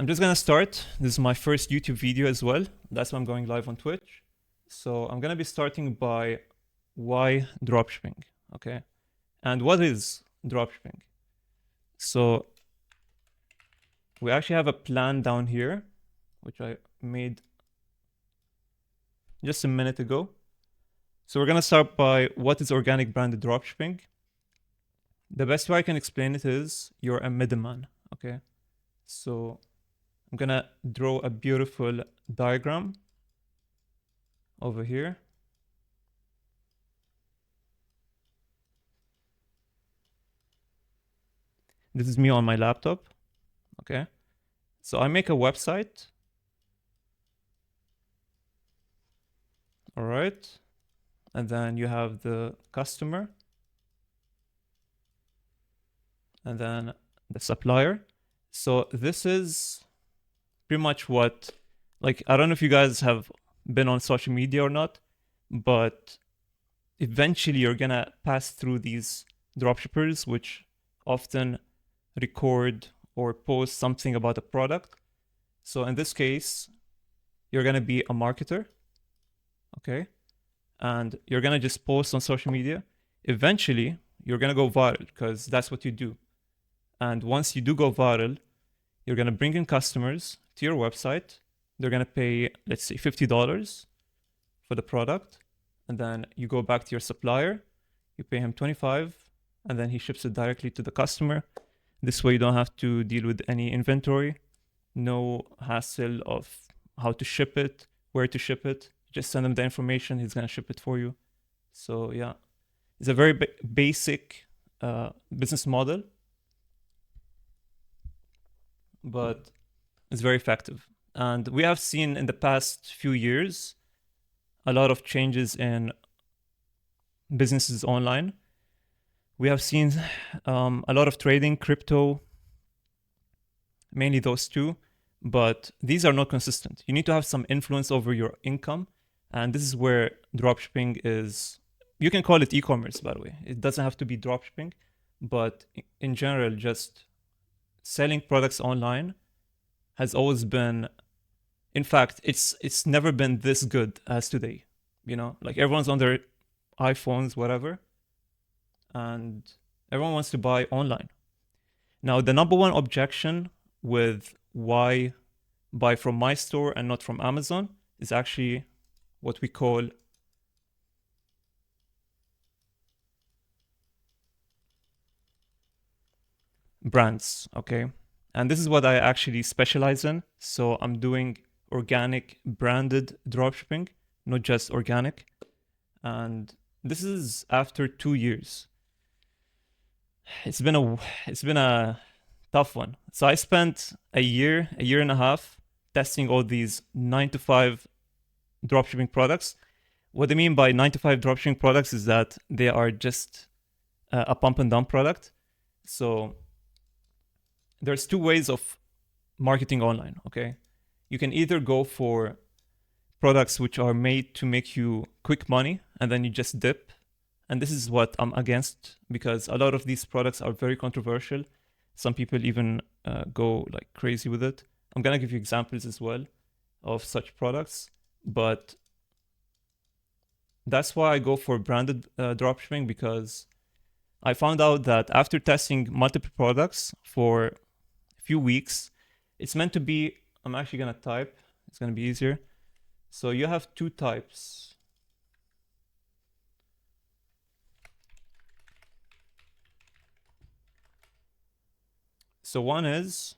I'm just gonna start. This is my first YouTube video as well. That's why I'm going live on Twitch. So I'm gonna be starting by why dropshipping, okay? And what is dropshipping? So we actually have a plan down here, which I made just a minute ago. So we're gonna start by what is organic branded dropshipping. The best way I can explain it is you're a middleman, okay? So I'm gonna draw a beautiful diagram over here. This is me on my laptop, okay? So I make a website. All right. And then you have the customer. And then the supplier. So this is pretty much what, like, I don't know if you guys have been on social media or not, but eventually you're gonna pass through these dropshippers, which often record or post something about a product. So in this case, you're gonna be a marketer, okay? And you're gonna just post on social media. Eventually, you're gonna go viral because that's what you do. And once you do go viral, you're gonna bring in customers to your website. They're gonna pay, let's say, $50 for the product. And then you go back to your supplier, you pay him $25, and then he ships it directly to the customer. This way you don't have to deal with any inventory, no hassle of how to ship it, where to ship it. Just send him the information, he's gonna ship it for you. So yeah, it's a very basic business model, but it's very effective. And we have seen in the past few years a lot of changes in businesses online. We have seen a lot of trading, crypto, mainly those two, but these are not consistent. You need to have some influence over your income. And this is where dropshipping is. You can call it e-commerce, by the way. It doesn't have to be dropshipping, but in general, just selling products online has always been, in fact, it's never been this good as today. You know, like everyone's on their iPhones, whatever, and everyone wants to buy online. Now, the number one objection with why buy from my store and not from Amazon is actually what we call brands, okay? And this is what I actually specialize in. So I'm doing organic branded dropshipping, not just organic. And this is after 2 years. It's been a tough one. So I spent a year and a half testing all these 9-to-5 dropshipping products. What I mean by 9-to-5 dropshipping products is that they are just a pump and dump product. So there's two ways of marketing online, okay? You can either go for products which are made to make you quick money and then you just dip. And this is what I'm against, because a lot of these products are very controversial. Some people even go like crazy with it. I'm gonna give you examples as well of such products, but that's why I go for branded dropshipping, because I found out that after testing multiple products for a few weeks, it's meant to be, I'm actually gonna type, it's gonna be easier. So you have two types. So one is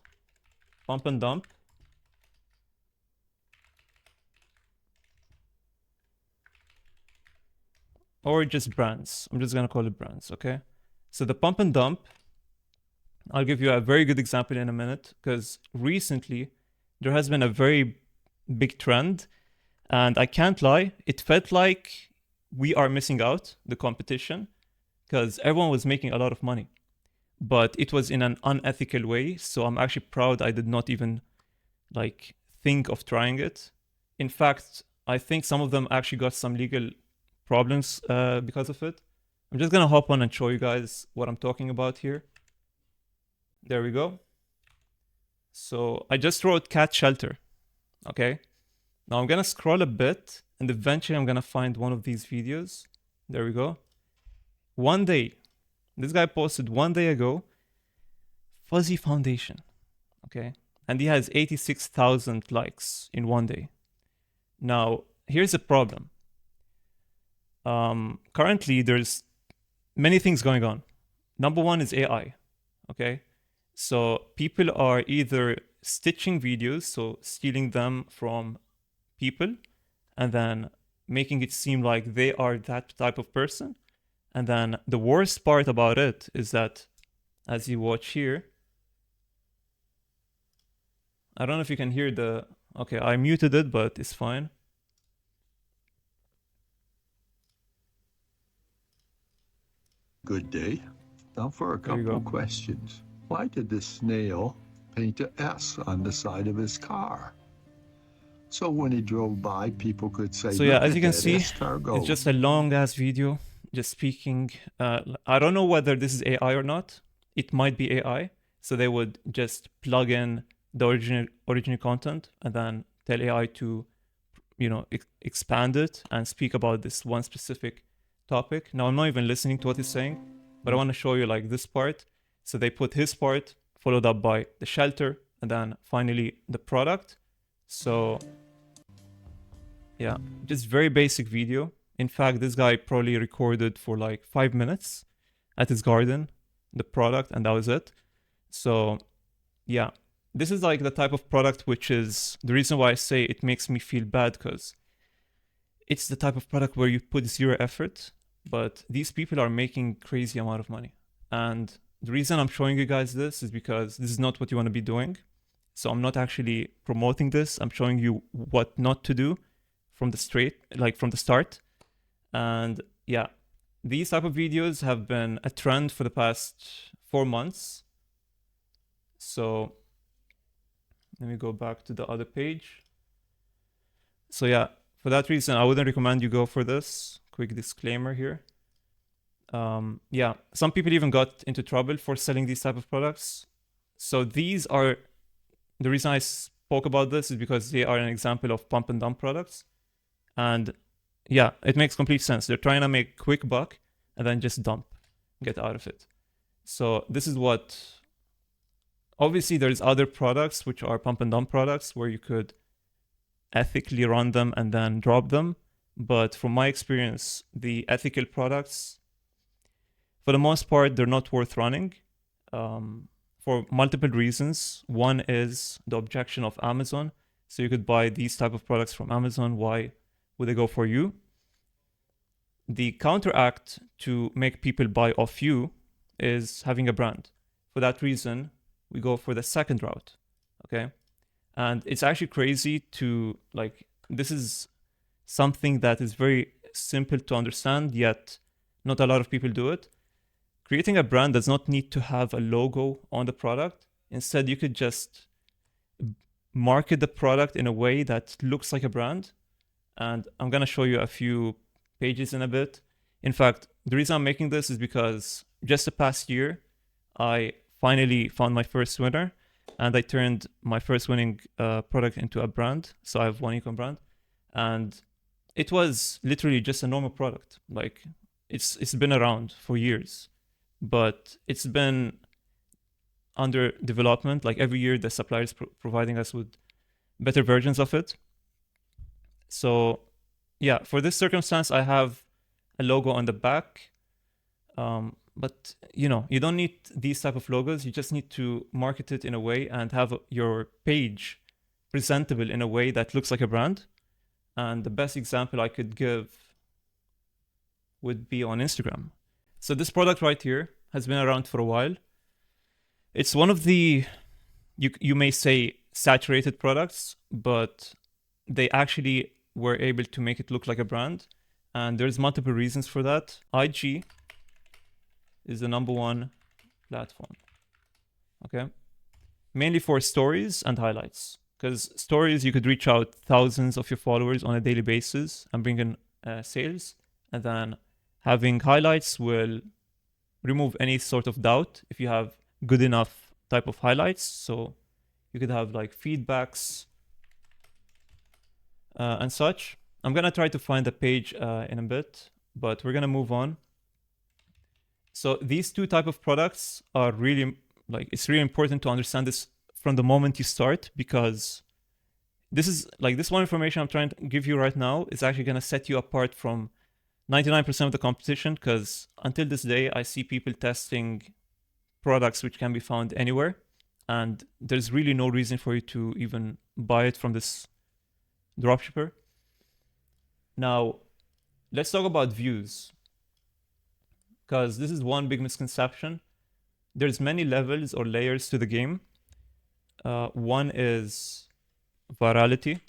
pump and dump, or just brands. I'm just gonna call it brands, okay? So the pump and dump, I'll give you a very good example in a minute, because recently there has been a very big trend, and I can't lie, it felt like we are missing out the competition, because everyone was making a lot of money, but it was in an unethical way. So I'm actually proud I did not even like think of trying it. In fact, I think some of them actually got some legal problems because of it. I'm just gonna hop on and show you guys what I'm talking about here. There we go. So I just wrote cat shelter. Okay. Now I'm gonna scroll a bit and eventually I'm gonna find one of these videos. There we go. One day, this guy posted 1 day ago, fuzzy foundation. Okay. And he has 86,000 likes in 1 day. Now, here's the problem. Currently, there's many things going on. Number one is AI. Okay. So people are either stitching videos, so stealing them from people, and then making it seem like they are that type of person. And then the worst part about it is that, as you watch here, I don't know if you can hear the... Okay, I muted it, but it's fine. Good day. Now for a couple questions. Why did the snail paint an S on the side of his car? So when he drove by, people could say, so yeah, look as at you can that see, escargot. it's just a long ass video just speaking. I don't know whether this is AI or not. It might be AI. So they would just plug in the original content and then tell AI to, you know, expand it and speak about this one specific topic. Now I'm not even listening to what he's saying, but I want to show you like this part. So they put his part followed up by the shelter and then finally the product. So yeah, just very basic video. In fact, this guy probably recorded for like 5 minutes at his garden, the product, and that was it. So yeah, this is like the type of product which is the reason why I say it makes me feel bad, because it's the type of product where you put zero effort, but these people are making crazy amount of money. And the reason I'm showing you guys this is because this is not what you want to be doing. So I'm not actually promoting this. I'm showing you what not to do from the start. And yeah, these type of videos have been a trend for the past 4 months. So let me go back to the other page. So yeah, for that reason, I wouldn't recommend you go for this. Quick disclaimer here. Yeah, some people even got into trouble for selling these type of products. So these are, the reason I spoke about this is because they are an example of pump and dump products. And yeah, it makes complete sense. They're trying to make quick buck and then just dump, get out of it. So this is what, obviously there's other products which are pump and dump products where you could ethically run them and then drop them. But from my experience, the ethical products, for the most part, they're not worth running for multiple reasons. One is the objection of Amazon. So you could buy these type of products from Amazon. Why would they go for you? The counteract to make people buy off you is having a brand. For that reason, we go for the second route, okay? And it's actually crazy to, like, this is something that is very simple to understand, yet not a lot of people do it. Creating a brand does not need to have a logo on the product. Instead, you could just market the product in a way that looks like a brand. And I'm going to show you a few pages in a bit. In fact, the reason I'm making this is because just the past year, I finally found my first winner and I turned my first winning product into a brand. So I have one ecom brand, and it was literally just a normal product. Like it's been around for years, but it's been under development. Like every year, the supplier is providing us with better versions of it. So yeah, for this circumstance, I have a logo on the back. But you know, you don't need these type of logos. You just need to market it in a way and have your page presentable in a way that looks like a brand. And the best example I could give would be on Instagram. So this product right here has been around for a while. It's one of the, you may say, saturated products, but they actually were able to make it look like a brand. And there's multiple reasons for that. IG is the #1 platform, okay? Mainly for stories and highlights. Because stories, you could reach out thousands of your followers on a daily basis and bring in sales. And then having highlights will remove any sort of doubt if you have good enough type of highlights. So You could have like feedbacks and such. I'm gonna try to find the page in a bit, but we're gonna move on. So these two type of products are really like, it's really important to understand this from the moment you start, because this is like, this one information I'm trying to give you right now is actually gonna set you apart from 99% of the competition, because until this day I see people testing products which can be found anywhere, and there's really no reason for you to even buy it from this dropshipper. Now, let's talk about views, because this is one big misconception. There's many levels or layers to the game. One is virality.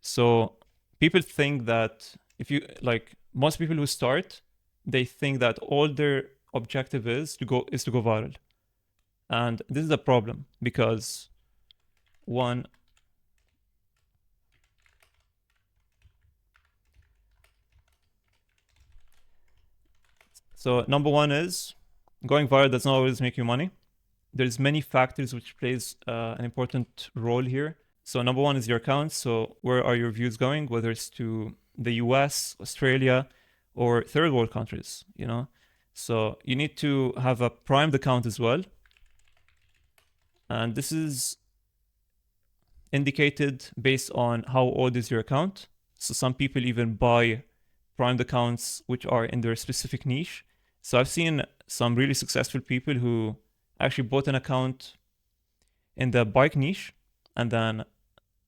So people think that if you like, most people who start, they think that all their objective is to go viral, and this is a problem because one, so number one is going viral does not always make you money. There's many factors which plays an important role here. So number one is your account. So where are your views going, whether it's to the US, Australia, or third world countries, you know? So you need to have a primed account as well. And this is indicated based on how old is your account. So some people even buy primed accounts which are in their specific niche. So I've seen some really successful people who actually bought an account in the bike niche, and then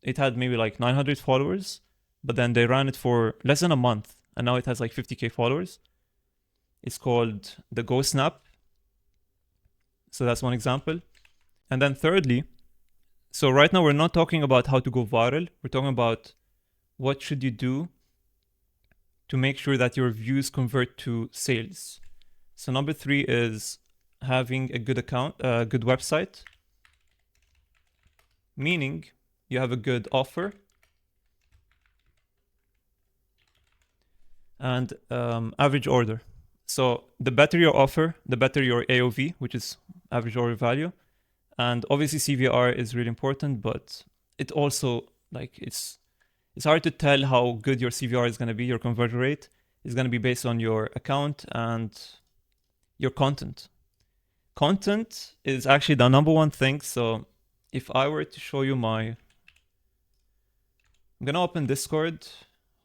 it had maybe like 900 followers, but then they ran it for less than a month, and now it has like 50k followers. It's called the Go Snap. So that's one example. And then thirdly, so right now we're not talking about how to go viral. We're talking about what should you do to make sure that your views convert to sales. So number three is having a good account, a good website, meaning you have a good offer and average order. So the better your offer, the better your AOV, which is average order value. And obviously CVR is really important, but it also like it's hard to tell how good your CVR is going to be. Your conversion rate is going to be based on your account and your content. Content is actually the number one thing. So if I were to show you I'm going to open Discord.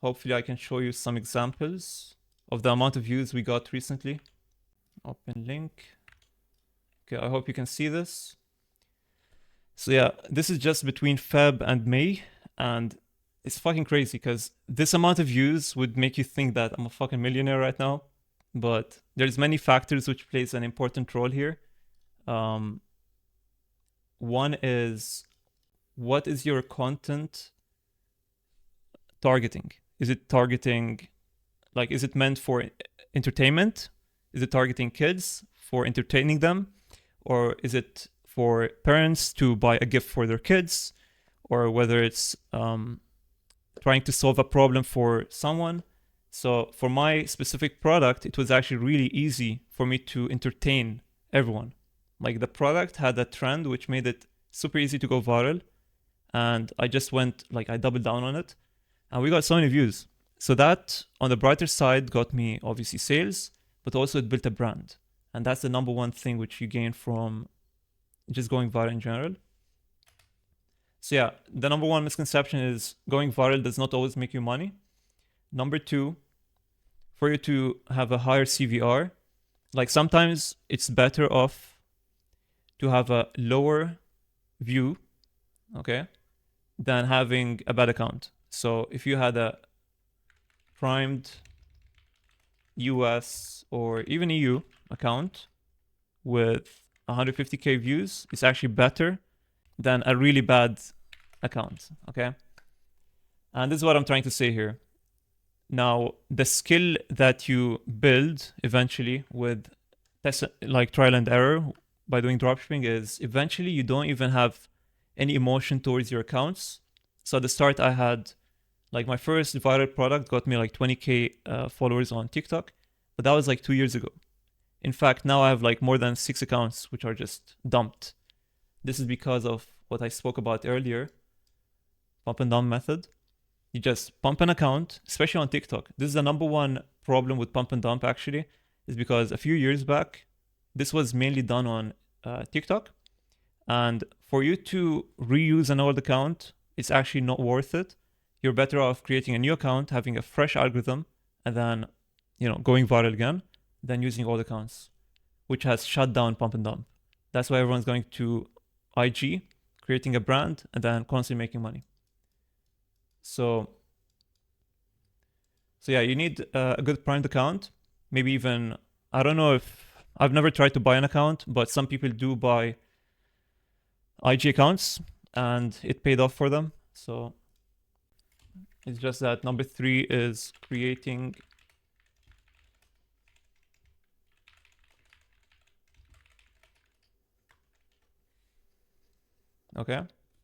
Hopefully I can show you some examples of the amount of views we got recently. Open link. Okay, I hope you can see this. So yeah, this is just between Feb and May, and it's fucking crazy because this amount of views would make you think that I'm a fucking millionaire right now, but there's many factors which plays an important role here. One is, what is your content targeting? Is it targeting, like, is it meant for entertainment? Is it targeting kids for entertaining them? Or is it for parents to buy a gift for their kids? Or whether it's trying to solve a problem for someone? So for my specific product, it was actually really easy for me to entertain everyone. Like the product had a trend which made it super easy to go viral. And I just went, like, I doubled down on it. And we got so many views. So that, on the brighter side, got me obviously sales, but also it built a brand. And that's the number one thing which you gain from just going viral in general. So yeah, the number one misconception is going viral does not always make you money. Number two, for you to have a higher CVR, like sometimes it's better off to have a lower view, okay, than having a bad account. So if you had a primed US or even EU account with 150k views, it's actually better than a really bad account, okay? And this is what I'm trying to say here. Now, the skill that you build eventually with like trial and error by doing dropshipping is eventually you don't even have any emotion towards your accounts. So at the start I had, like, my first viral product got me like 20k followers on TikTok, but that was like 2 years ago. In fact, now I have like more than 6 accounts which are just dumped. This is because of what I spoke about earlier, pump and dump method. You just pump an account, especially on TikTok. This is the number one problem with pump and dump actually, is because a few years back, this was mainly done on TikTok. And for you to reuse an old account, it's actually not worth it. You're better off creating a new account, having a fresh algorithm, and then, going viral again, than using old accounts, which has shut down pump and dump. That's why everyone's going to IG, creating a brand, and then constantly making money. So yeah, you need a good primed account. Maybe even, I don't know if, I've never tried to buy an account, but some people do buy IG accounts and it paid off for them. So it's just that number 3 is creating okay.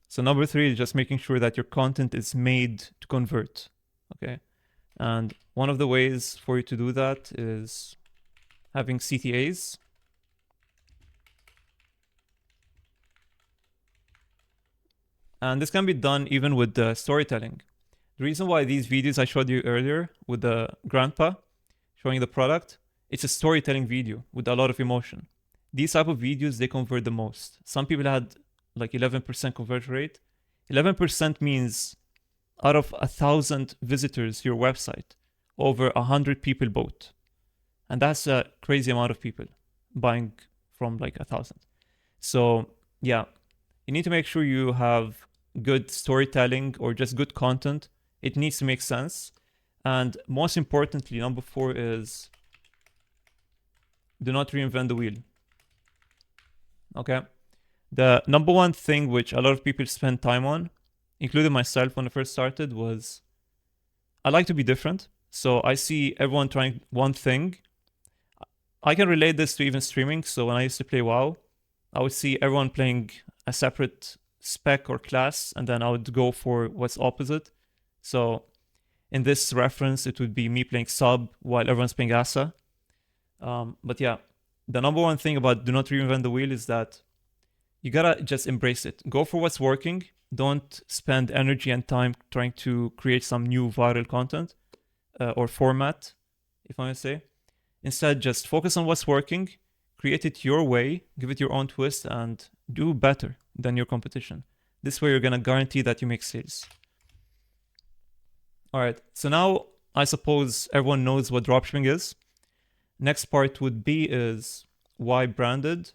So number 3 is just making sure that your content is made to convert. Okay. And one of the ways for you to do that is having CTAs. And this can be done even with the storytelling. The reason why these videos I showed you earlier with the grandpa showing the product, it's a storytelling video with a lot of emotion. These type of videos, they convert the most. Some people had like 11% conversion rate. 11% means out of 1,000 visitors to your website, over 100 people bought. And that's a crazy amount of people buying from like 1,000. So yeah, you need to make sure you have good storytelling or just good content. It needs to make sense. And most importantly, number 4 is do not reinvent the wheel. Okay. The number one thing which a lot of people spend time on, including myself when I first started, was I like to be different. So I see everyone trying one thing. I can relate this to even streaming. So when I used to play WoW, I would see everyone playing a separate spec or class, and then I would go for what's opposite. So in this reference, it would be me playing sub while everyone's playing Asa. But yeah, the number one thing about do not reinvent the wheel is that you gotta just embrace it. Go for what's working. Don't spend energy and time trying to create some new viral content or format, if I may say. Instead, just focus on what's working, create it your way, give it your own twist, and do better than your competition. This way, you're gonna guarantee that you make sales. All right, so now I suppose everyone knows what dropshipping is. Next part would be is why branded.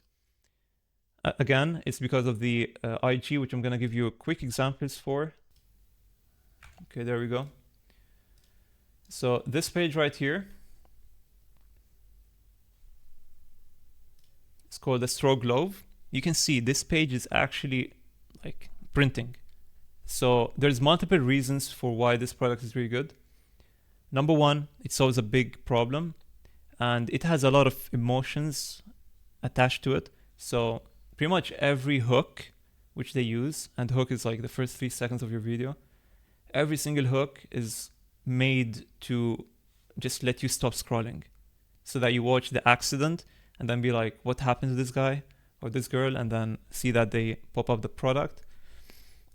Again, it's because of the IG, which I'm gonna give you quick examples for. Okay, there we go. So this page right here, it's called the Stroke Glove. You can see this page is actually like printing. So there's multiple reasons for why this product is really good. Number 1, it solves a big problem and it has a lot of emotions attached to it. So pretty much every hook which they use, and hook is like the first 3 seconds of your video, every single hook is made to just let you stop scrolling so that you watch the accident and then be like, what happened to this guy or this girl, and then see that they pop up the product.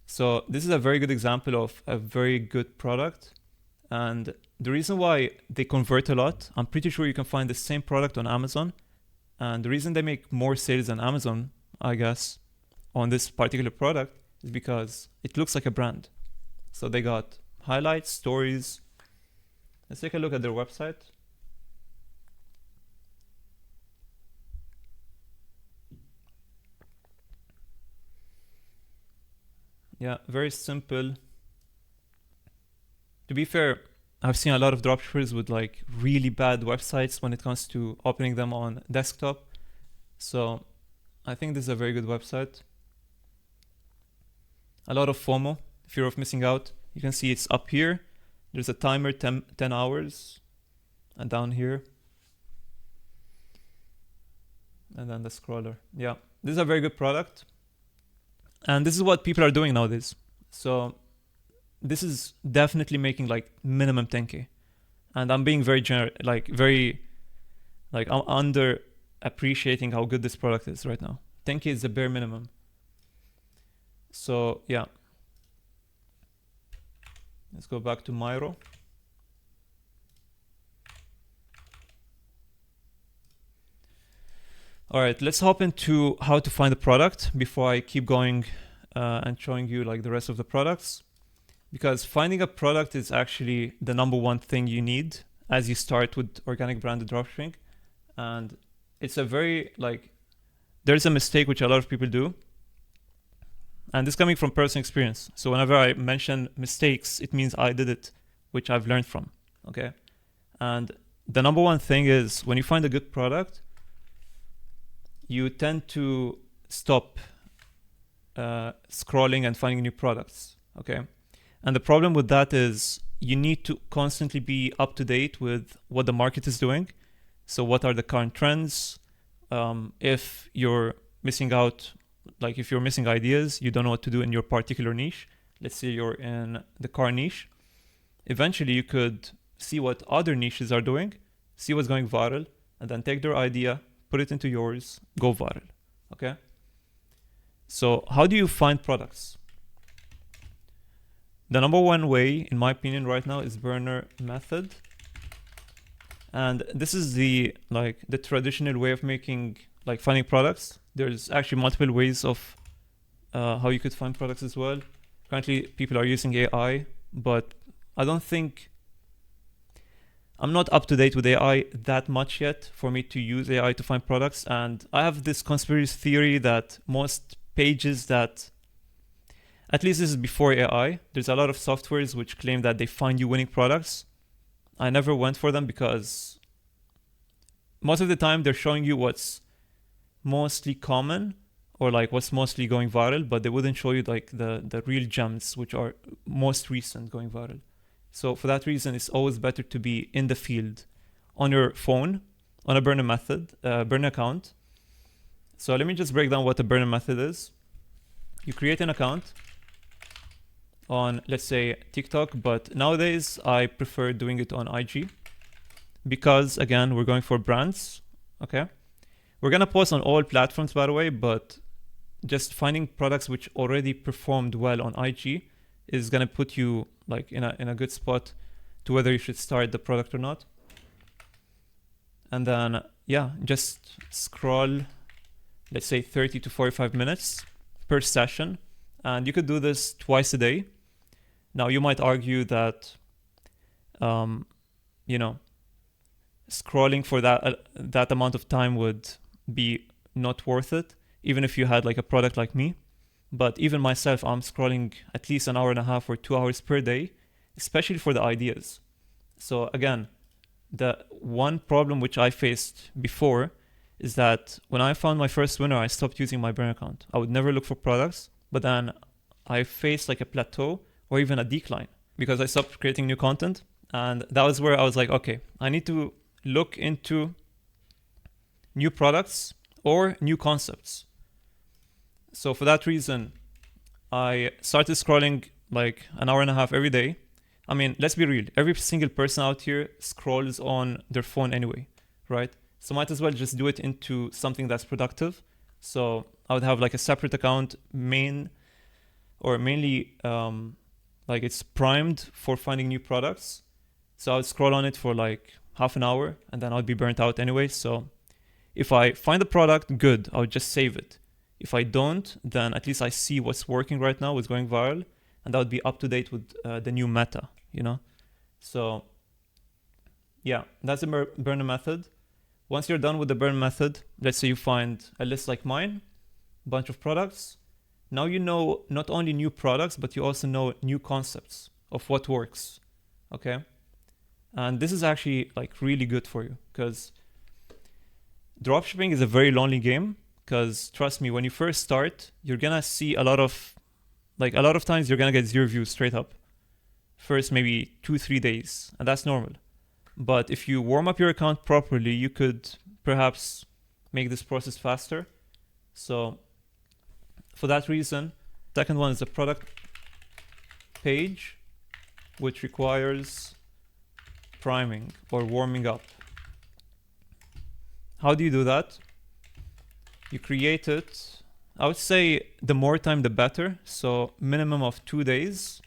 So this is a very good example of a very good product. And the reason why they convert a lot, I'm pretty sure you can find the same product on Amazon. And the reason they make more sales than Amazon, I guess, on this particular product is because it looks like a brand. So they got highlights, stories. Let's take a look at their website. Yeah, very simple. To be fair, I've seen a lot of dropshippers with like really bad websites when it comes to opening them on desktop. So I think this is a very good website. A lot of FOMO, fear of missing out. You can see it's up here. There's a timer, 10 hours. And down here. And then the scroller. Yeah, this is a very good product. And this is what people are doing nowadays. So this is definitely making like minimum 10K. And I'm being very I'm under appreciating how good this product is right now. 10K is the bare minimum. So yeah, let's go back to Miro. All right, let's hop into how to find a product before I keep going and showing you like the rest of the products. Because finding a product is actually the number one thing you need as you start with organic branded dropshipping. And it's a very like, there's a mistake which a lot of people do. And this coming from personal experience. So whenever I mention mistakes, it means I did it, which I've learned from. Okay. And the number one thing is when you find a good product, you tend to stop scrolling and finding new products. Okay. And the problem with that is you need to constantly be up to date with what the market is doing. So what are the current trends? If you're missing out, like if you're missing ideas, you don't know what to do in your particular niche. Let's say you're in the car niche. Eventually you could see what other niches are doing, see what's going viral, and then take their idea, put it into yours, go viral. Okay? So how do you find products? The number one way, in my opinion, right now is burner method. And this is the traditional way of finding products. There's actually multiple ways of how you could find products as well. Currently, people are using AI, but I don't think I'm not up to date with AI that much yet for me to use AI to find products. And I have this conspiracy theory that most pages that, at least this is before AI, there's a lot of softwares which claim that they find you winning products. I never went for them because most of the time they're showing you what's mostly common or like what's mostly going viral, but they wouldn't show you like the real gems which are most recent going viral. So for that reason, it's always better to be in the field on your phone, on a burner account. So let me just break down what a burner method is. You create an account on, let's say, TikTok, but nowadays I prefer doing it on IG because, again, we're going for brands. Okay, we're gonna post on all platforms, by the way, but just finding products which already performed well on IG is gonna put you like in a good spot to whether you should start the product or not. And then yeah, just scroll, let's say 30 to 45 minutes per session, and you could do this twice a day. Now you might argue that scrolling for that amount of time would be not worth it, even if you had like a product like me. But even myself, I'm scrolling at least an hour and a half or 2 hours per day, especially for the ideas. So again, the one problem which I faced before is that when I found my first winner, I stopped using my burner account. I would never look for products, but then I faced like a plateau or even a decline because I stopped creating new content. And that was where I was like, okay, I need to look into new products or new concepts. So for that reason, I started scrolling like an hour and a half every day. I mean, let's be real. Every single person out here scrolls on their phone anyway, right? So might as well just do it into something that's productive. So I would have like a separate account mainly like it's primed for finding new products. So I would scroll on it for like half an hour and then I'd be burnt out anyway. So if I find a product, good, I would just save it. If I don't, then at least I see what's working right now, what's going viral, and that would be up to date with the new meta, you know? So yeah, that's the burner method. Once you're done with the burner method, let's say you find a list like mine, a bunch of products. Now you know not only new products, but you also know new concepts of what works, okay? And this is actually like really good for you because dropshipping is a very lonely game. Because trust me, when you first start, you're gonna see a lot of times you're gonna get 0 views straight up. First maybe 2-3 days, and that's normal. But if you warm up your account properly, you could perhaps make this process faster. So for that reason, second one is a product page, which requires priming or warming up. How do you do that? You create it I would say the more time, the better. So minimum of 2 days.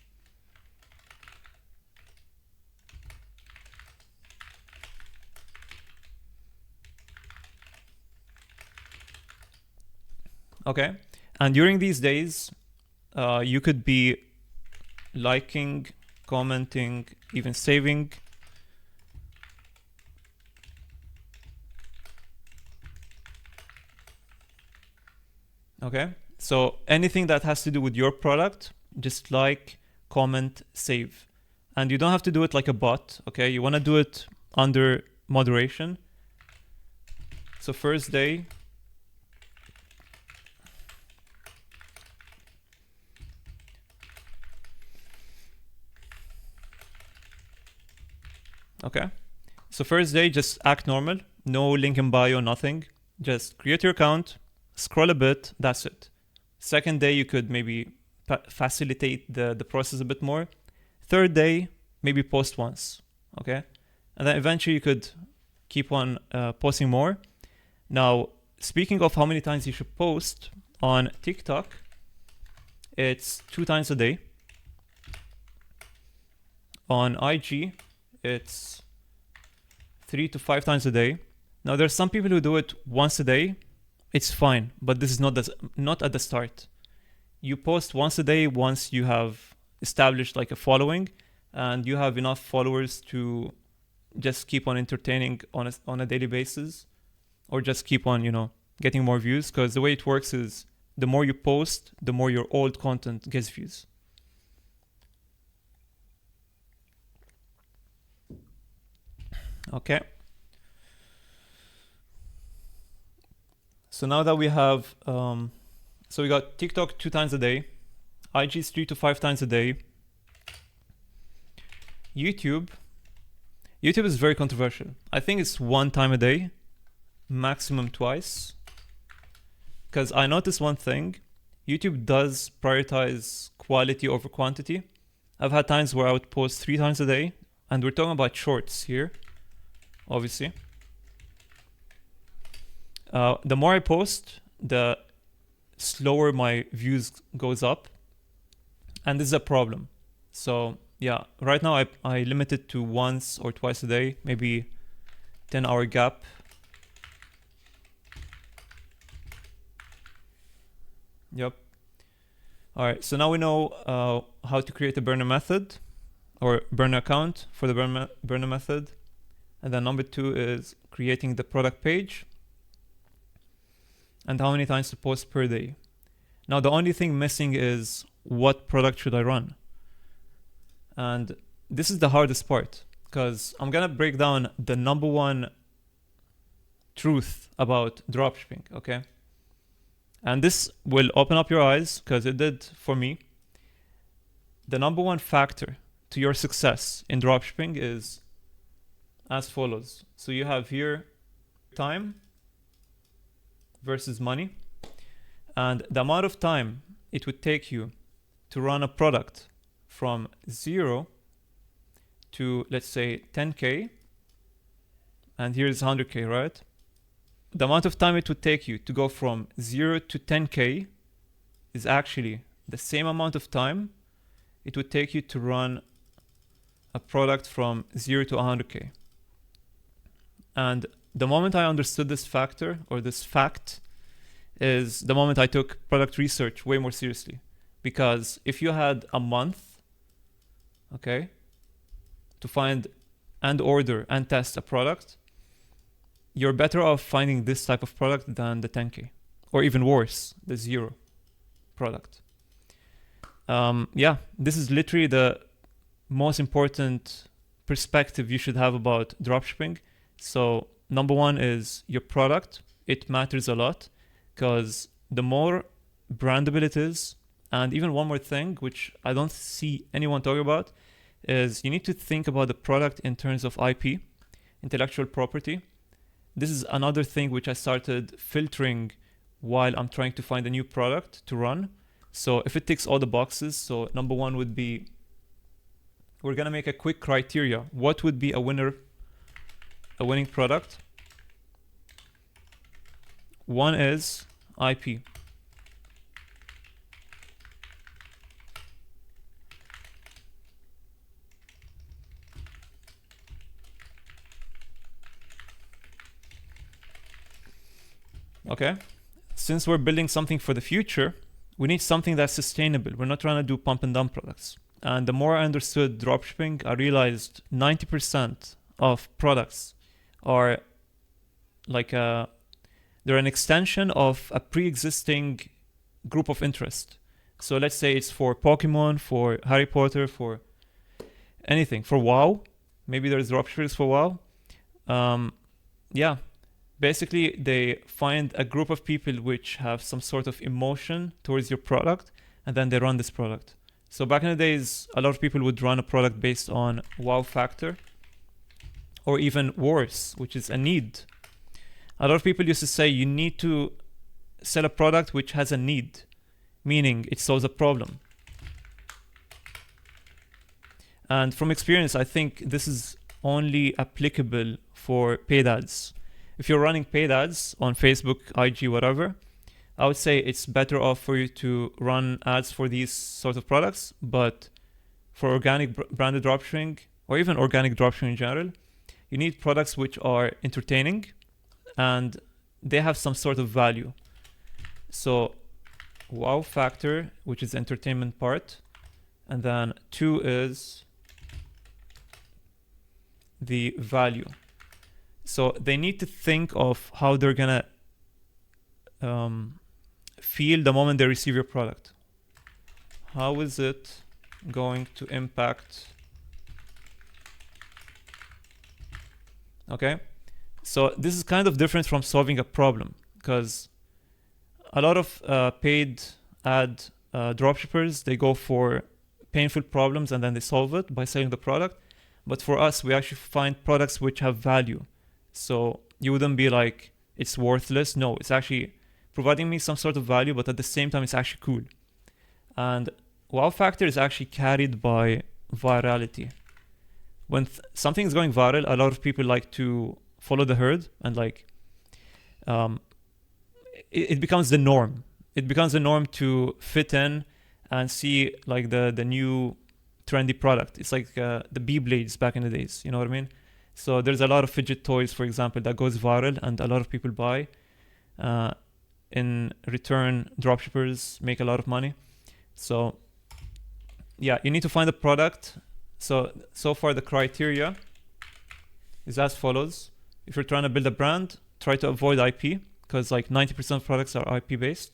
Okay. And during these days, you could be liking, commenting, even saving. Okay. So anything that has to do with your product, just like, comment, save. And you don't have to do it like a bot. Okay. You want to do it under moderation. So first day. Okay. So first day, just act normal. No link in bio, nothing. Just create your account, scroll a bit, that's it. Second day, you could maybe facilitate the process a bit more. Third day, maybe post once, okay? And then eventually you could keep on posting more. Now, speaking of how many times you should post, on TikTok, it's 2 times a day. On IG, it's 3 to 5 times a day. Now, there's some people who do it once a day. It's fine, but this is not at the start. You post once a day once you have established like a following and you have enough followers to just keep on entertaining on a daily basis, or just keep on, getting more views. Because the way it works is the more you post, the more your old content gets views. Okay. So now that we have, so we got TikTok 2 times a day, IG is 3 to 5 times a day. YouTube is very controversial. I think it's 1 time a day, maximum twice. Because I noticed one thing, YouTube does prioritize quality over quantity. I've had times where I would post 3 times a day, and we're talking about shorts here, obviously. The more I post, the slower my views goes up, and this is a problem. So yeah, right now I limit it to once or twice a day, maybe 10-hour gap. Yep. All right, so now we know how to create a burner method or burner account for the burner method. And then number 2 is creating the product page and how many times to post per day. Now, the only thing missing is what product should I run? And this is the hardest part, because I'm going to break down the number 1 truth about dropshipping, okay? And this will open up your eyes, because it did for me. The number 1 factor to your success in dropshipping is as follows. So you have here time versus money, and the amount of time it would take you to run a product from 0 to, let's say, 10K, and here's 100K, right? The amount of time it would take you to go from 0 to 10K is actually the same amount of time it would take you to run a product from 0 to 100K. And the moment I understood this factor, or this fact, is the moment I took product research way more seriously. Because if you had a month, okay, to find and order and test a product, you're better off finding this type of product than the 10K, or even worse, the 0 product. Yeah, this is literally the most important perspective you should have about dropshipping. So number 1 is your product. It matters a lot, because the more brandable it is, and even one more thing, which I don't see anyone talking about, is you need to think about the product in terms of IP, intellectual property. This is another thing which I started filtering while I'm trying to find a new product to run. So if it ticks all the boxes, so number 1 would be, we're gonna make a quick criteria. What would be a winning product? 1 is IP. Okay? Since we're building something for the future, we need something that's sustainable. We're not trying to do pump and dump products. And the more I understood dropshipping, I realized 90% of products are like they're an extension of a pre-existing group of interest. So let's say it's for Pokemon, for Harry Potter, for anything, for WoW. Maybe there's dropshippers for WoW. Yeah, basically they find a group of people which have some sort of emotion towards your product, and then they run this product. So back in the days, a lot of people would run a product based on wow factor, or even worse, which is a need. A lot of people used to say you need to sell a product which has a need, meaning it solves a problem. And from experience, I think this is only applicable for paid ads. If you're running paid ads on Facebook, IG, whatever, I would say it's better off for you to run ads for these sorts of products. But for organic branded dropshipping, or even organic dropshipping in general, you need products which are entertaining and they have some sort of value. So wow factor, which is the entertainment part, and then 2 is the value. So they need to think of how they're gonna feel the moment they receive your product. How is it going to impact? Okay, so this is kind of different from solving a problem, because a lot of paid ad dropshippers, they go for painful problems and then they solve it by selling the product. But for us, we actually find products which have value. So you wouldn't be like, it's worthless. No, it's actually providing me some sort of value, but at the same time, it's actually cool. And wow factor is actually carried by virality. When something is going viral, a lot of people like to follow the herd, and like it becomes the norm. It becomes the norm to fit in and see like the new trendy product. It's like the Beyblades back in the days, you know what I mean? So there's a lot of fidget toys, for example, that goes viral and a lot of people buy. In return, dropshippers make a lot of money. So yeah, you need to find a product. So far the criteria is as follows. If you're trying to build a brand, try to avoid IP, because like 90% of products are IP based.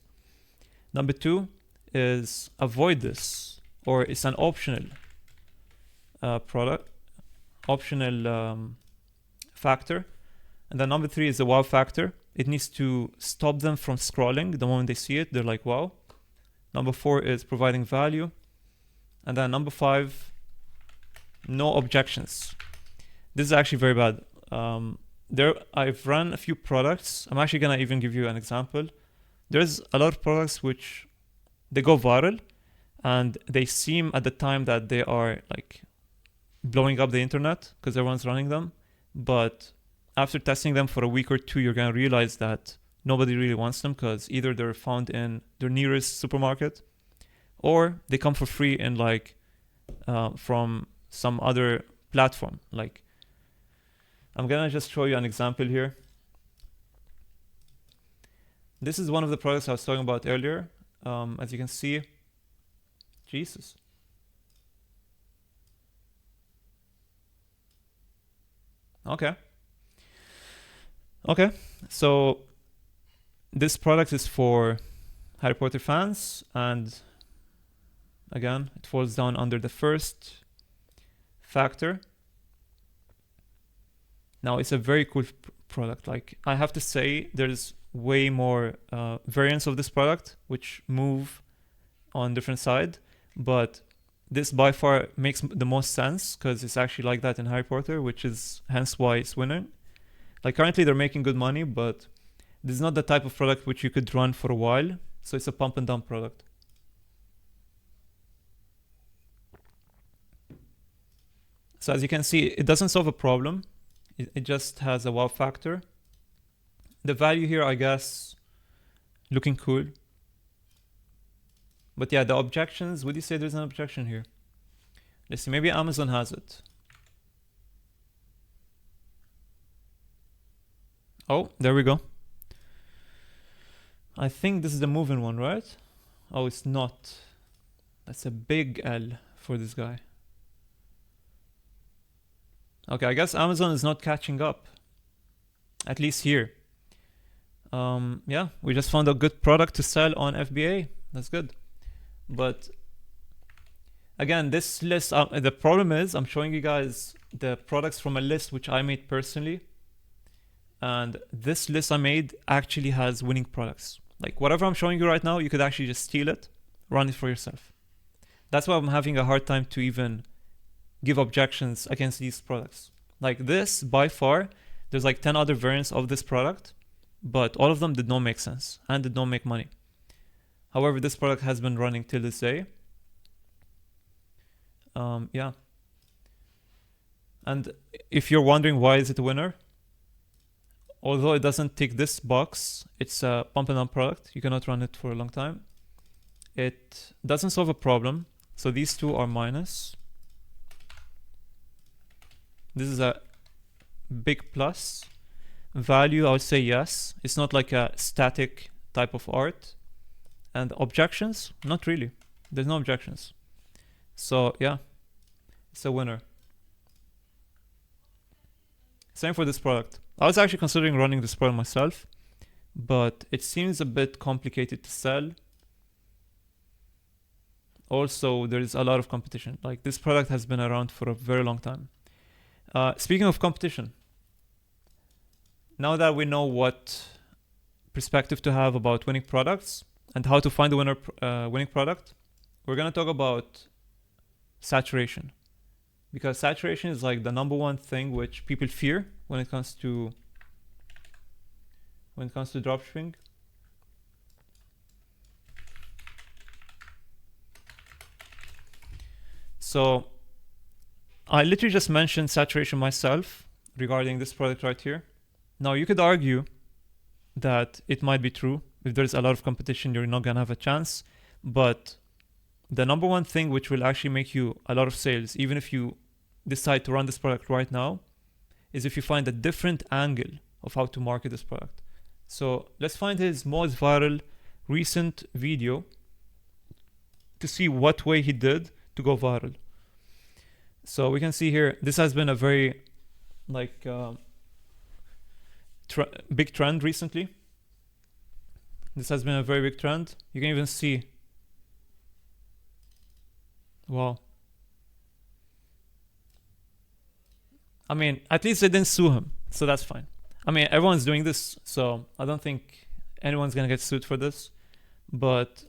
Number 2 is avoid this, or it's an optional product, optional factor. And then number 3 is the wow factor. It needs to stop them from scrolling. The moment they see it, they're like, wow. Number 4 is providing value. And then number 5, no objections. This is actually very bad. I've run a few products. I'm actually gonna even give you an example. There's a lot of products which they go viral and they seem at the time that they are like blowing up the internet because everyone's running them. But after testing them for a week or 2, you're gonna realize that nobody really wants them, because either they're found in their nearest supermarket or they come for free in like from some other platform. Like, I'm gonna just show you an example here. This is one of the products I was talking about earlier. As you can see, Jesus. Okay, so this product is for Harry Potter fans, and again, it falls down under the first factor. Now, it's a very cool product. Like, I have to say, there's way more variants of this product which move on different side, but this by far makes the most sense because it's actually like that in Harry Potter, which is hence why it's winning. Like, currently they're making good money, but this is not the type of product which you could run for a while, so it's a pump and dump product. So as you can see, it doesn't solve a problem. It just has a wow factor. The value here, I guess, looking cool. But yeah, the objections, would you say there's an objection here? Let's see, maybe Amazon has it. Oh, there we go. I think this is the moving one, right? Oh, it's not. That's a big L for this guy. Okay, I guess Amazon is not catching up. At least here. Yeah, we just found a good product to sell on FBA. That's good. But again, this list, the problem is I'm showing you guys the products from a list which I made personally. And this list I made actually has winning products. Like whatever I'm showing you right now, you could actually just steal it, run it for yourself. That's why I'm having a hard time to even give objections against these products. Like this, by far, there's like 10 other variants of this product, but all of them did not make sense and did not make money. However, this product has been running till this day. Yeah. And if you're wondering why is it a winner, although it doesn't tick this box, it's a pump and dump product. You cannot run it for a long time. It doesn't solve a problem. So these two are minus. This is a big plus. Value, I would say yes. It's not like a static type of art. And objections? Not really. There's no objections. So yeah, it's a winner. Same for this product. I was actually considering running this product myself, but it seems a bit complicated to sell. Also, there is a lot of competition. Like this product has been around for a very long time. Speaking of competition, now that we know what perspective to have about winning products and how to find a winning product, we're going to talk about saturation. Because saturation is like the number one thing which people fear when it comes to dropshipping. So I literally just mentioned saturation myself regarding this product right here. Now you could argue that it might be true. If there's a lot of competition, you're not gonna have a chance. But the number one thing which will actually make you a lot of sales, even if you decide to run this product right now, is if you find a different angle of how to market this product. So let's find his most viral recent video to see what way he did to go viral. So we can see here, this has been a very big trend recently. This has been a very big trend. You can even see, wow. I mean, at least they didn't sue him, so that's fine. I mean, everyone's doing this, so I don't think anyone's gonna get sued for this. But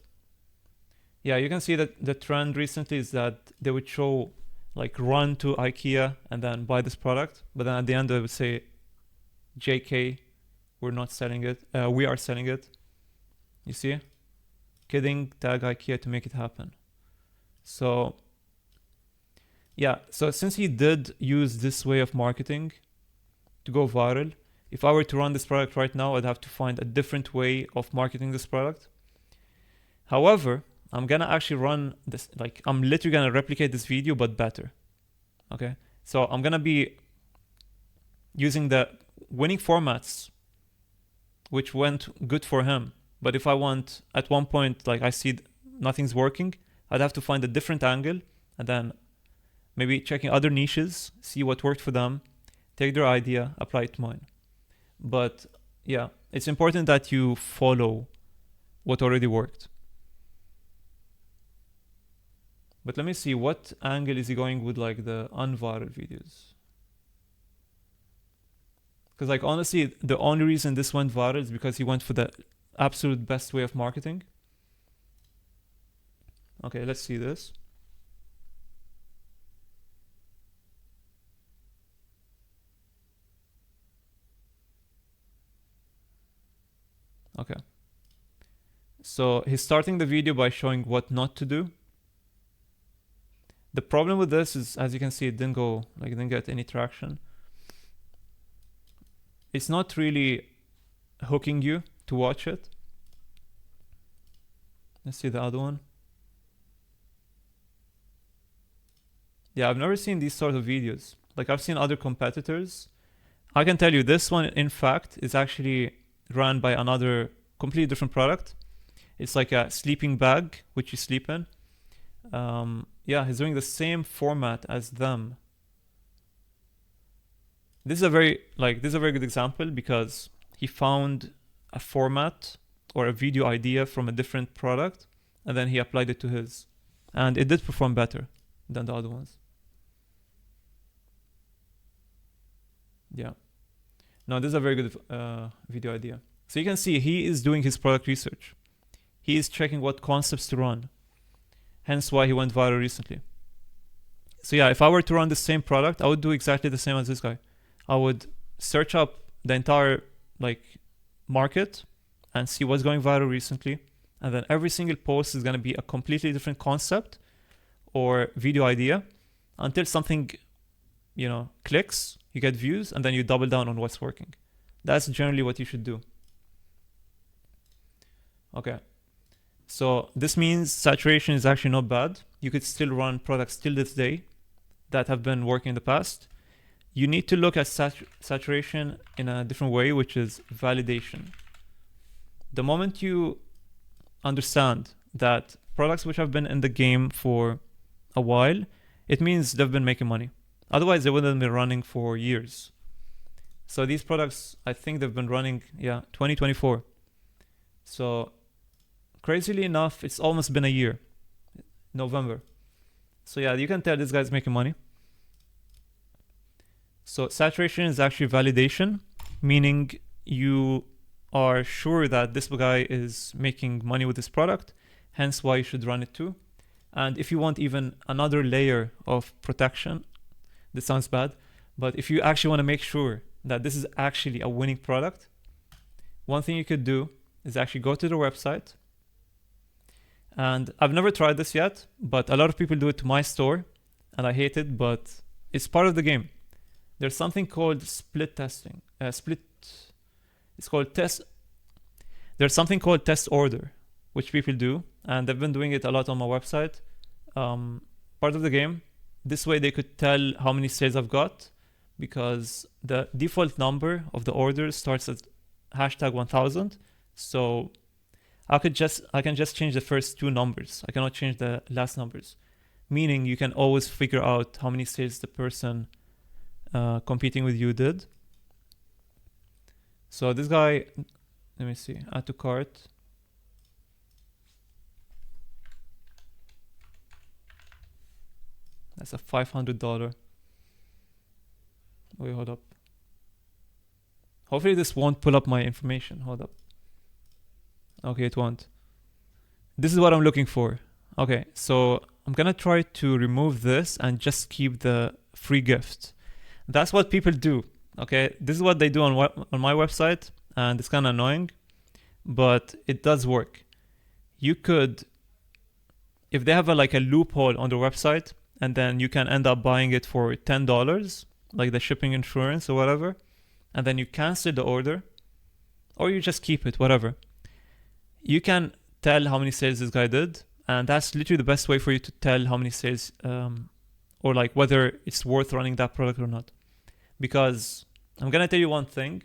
yeah, you can see that the trend recently is that they would show like run to IKEA and then buy this product, but then at the end they would say, JK, we're not selling it, we are selling it. You see? Kidding, tag IKEA to make it happen. So yeah, so since he did use this way of marketing to go viral, if I were to run this product right now, I'd have to find a different way of marketing this product. However, I'm gonna actually run this, like I'm literally gonna replicate this video, but better. Okay, so I'm gonna be using the winning formats, which went good for him. But if I want, at one point, like I see nothing's working, I'd have to find a different angle and then maybe checking other niches, see what worked for them, take their idea, apply it to mine. But yeah, it's important that you follow what already worked. But let me see, what angle is he going with like the unviral videos? Because like honestly, the only reason this went viral is because he went for the absolute best way of marketing. Okay, let's see this. Okay. So he's starting the video by showing what not to do. The problem with this is, as you can see, it didn't get any traction. It's not really hooking you to watch it. Let's see the other one. Yeah, I've never seen these sort of videos. Like I've seen other competitors. I can tell you this one, in fact, is actually run by another completely different product. It's like a sleeping bag which you sleep in. Yeah, he's doing the same format as them. This is a very good example because he found a format or a video idea from a different product and then he applied it to his, and it did perform better than the other ones. Yeah. No, this is a very good video idea. So you can see he is doing his product research. He is checking what concepts to run. Hence why he went viral recently. So yeah, if I were to run the same product, I would do exactly the same as this guy. I would search up the entire market and see what's going viral recently. And then every single post is going to be a completely different concept or video idea until something, clicks, you get views, and then you double down on what's working. That's generally what you should do. Okay. So this means saturation is actually not bad. You could still run products till this day that have been working in the past. You need to look at saturation in a different way, which is validation. The moment you understand that products which have been in the game for a while, it means they've been making money. Otherwise, they wouldn't be running for years. So these products, I think they've been running, 2024. So crazily enough, it's almost been a year, November. So yeah, you can tell this guy's making money. So saturation is actually validation, meaning you are sure that this guy is making money with this product, hence why you should run it too. And if you want even another layer of protection, this sounds bad, but if you actually want to make sure that this is actually a winning product, one thing you could do is actually go to their website. And I've never tried this yet, but a lot of people do it to my store, and I hate it, but it's part of the game. There's something called split testing. It's called test. There's something called test order, which people do, and they've been doing it a lot on my website. Part of the game. This way they could tell how many sales I've got, because the default number of the order starts at #1000. So I can just change the first two numbers. I cannot change the last numbers, meaning you can always figure out how many sales the person competing with you did. So this guy, let me see, add to cart. That's a $500. Wait, hold up. Hopefully this won't pull up my information. Hold up. Okay, it won't. This is what I'm looking for. Okay, so I'm gonna try to remove this and just keep the free gift. That's what people do. Okay, this is what they do on my website, and it's kind of annoying, but it does work. You could, if they have a loophole on their website, and then you can end up buying it for $10, like the shipping insurance or whatever, and then you cancel the order, or you just keep it, whatever. You can tell how many sales this guy did, and that's literally the best way for you to tell how many sales, or whether it's worth running that product or not. Because I'm gonna tell you one thing,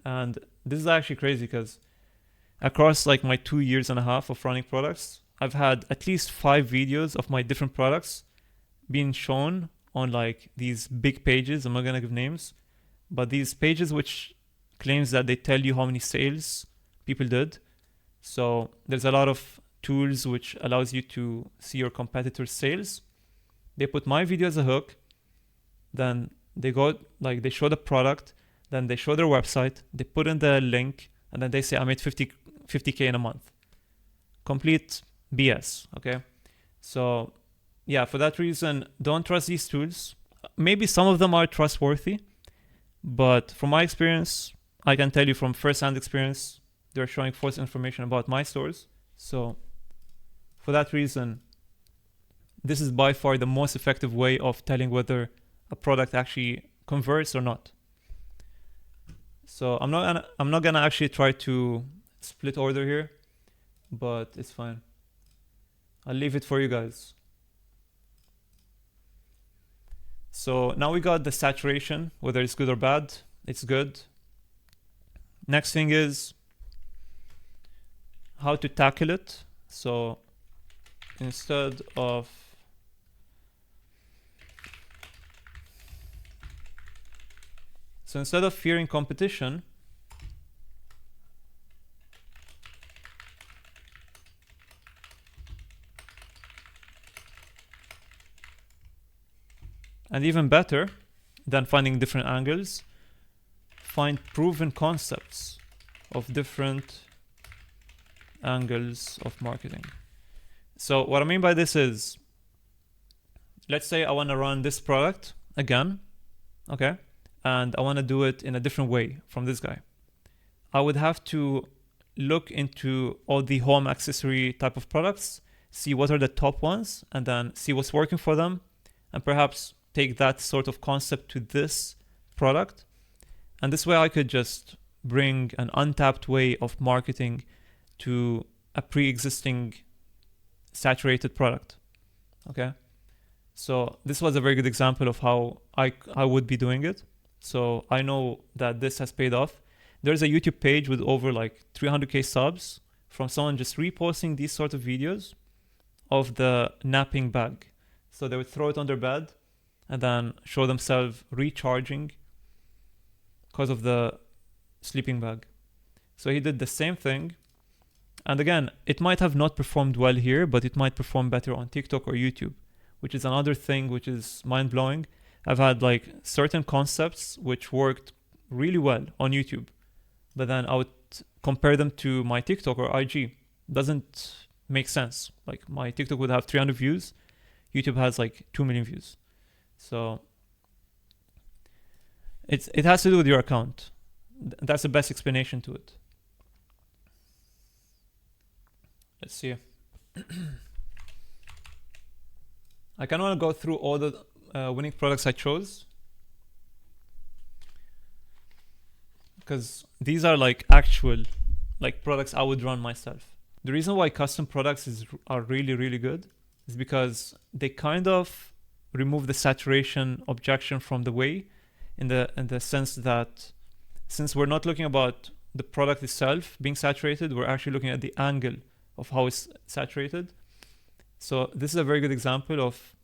and this is actually crazy because across my 2.5 years of running products, I've had at least 5 videos of my different products being shown on these big pages. I'm not gonna give names, but these pages which claims that they tell you how many sales people did. So there's a lot of tools which allows you to see your competitors' sales. They put my video as a hook, then they go they show the product, then they show their website, they put in the link, and then they say I made 50K in a month. Complete BS, okay? So yeah, for that reason, don't trust these tools. Maybe some of them are trustworthy, but from my experience, I can tell you from first-hand experience, they're showing false information about my stores. So for that reason, this is by far the most effective way of telling whether a product actually converts or not. So I'm not gonna actually try to split order here, but it's fine. I'll leave it for you guys. So now we got the saturation, whether it's good or bad. It's good. Next thing is how to tackle it. So instead of fearing competition, and even better than finding different angles, find proven concepts of different angles of marketing. So what I mean by this is, let's say I want to run this product again, okay? And I want to do it in a different way from this guy. I would have to look into all the home accessory type of products, see what are the top ones, and then see what's working for them, and perhaps take that sort of concept to this product. And this way I could just bring an untapped way of marketing to a pre-existing saturated product. Okay, so this was a very good example of how I would be doing it. So I know that this has paid off. There's a YouTube page with over like 300k subs from someone just reposting these sort of videos of the napping bag. So they would throw it on their bed and then show themselves recharging because of the sleeping bag. So he did the same thing. And again, it might have not performed well here, but it might perform better on TikTok or YouTube, which is another thing which is mind-blowing. I've had like certain concepts which worked really well on YouTube, but then I would compare them to my TikTok or IG. Doesn't make sense. Like my TikTok would have 300 views, YouTube has like 2 million views. So it has to do with your account. That's the best explanation to it. Let's see. I kind of want to go through all the winning products I chose, because these are like actual like products I would run myself. The reason why custom products are really, really good is because they kind of remove the saturation objection from the way, in the sense that since we're not looking about the product itself being saturated, we're actually looking at the angle of how it's saturated. So this is a very good example of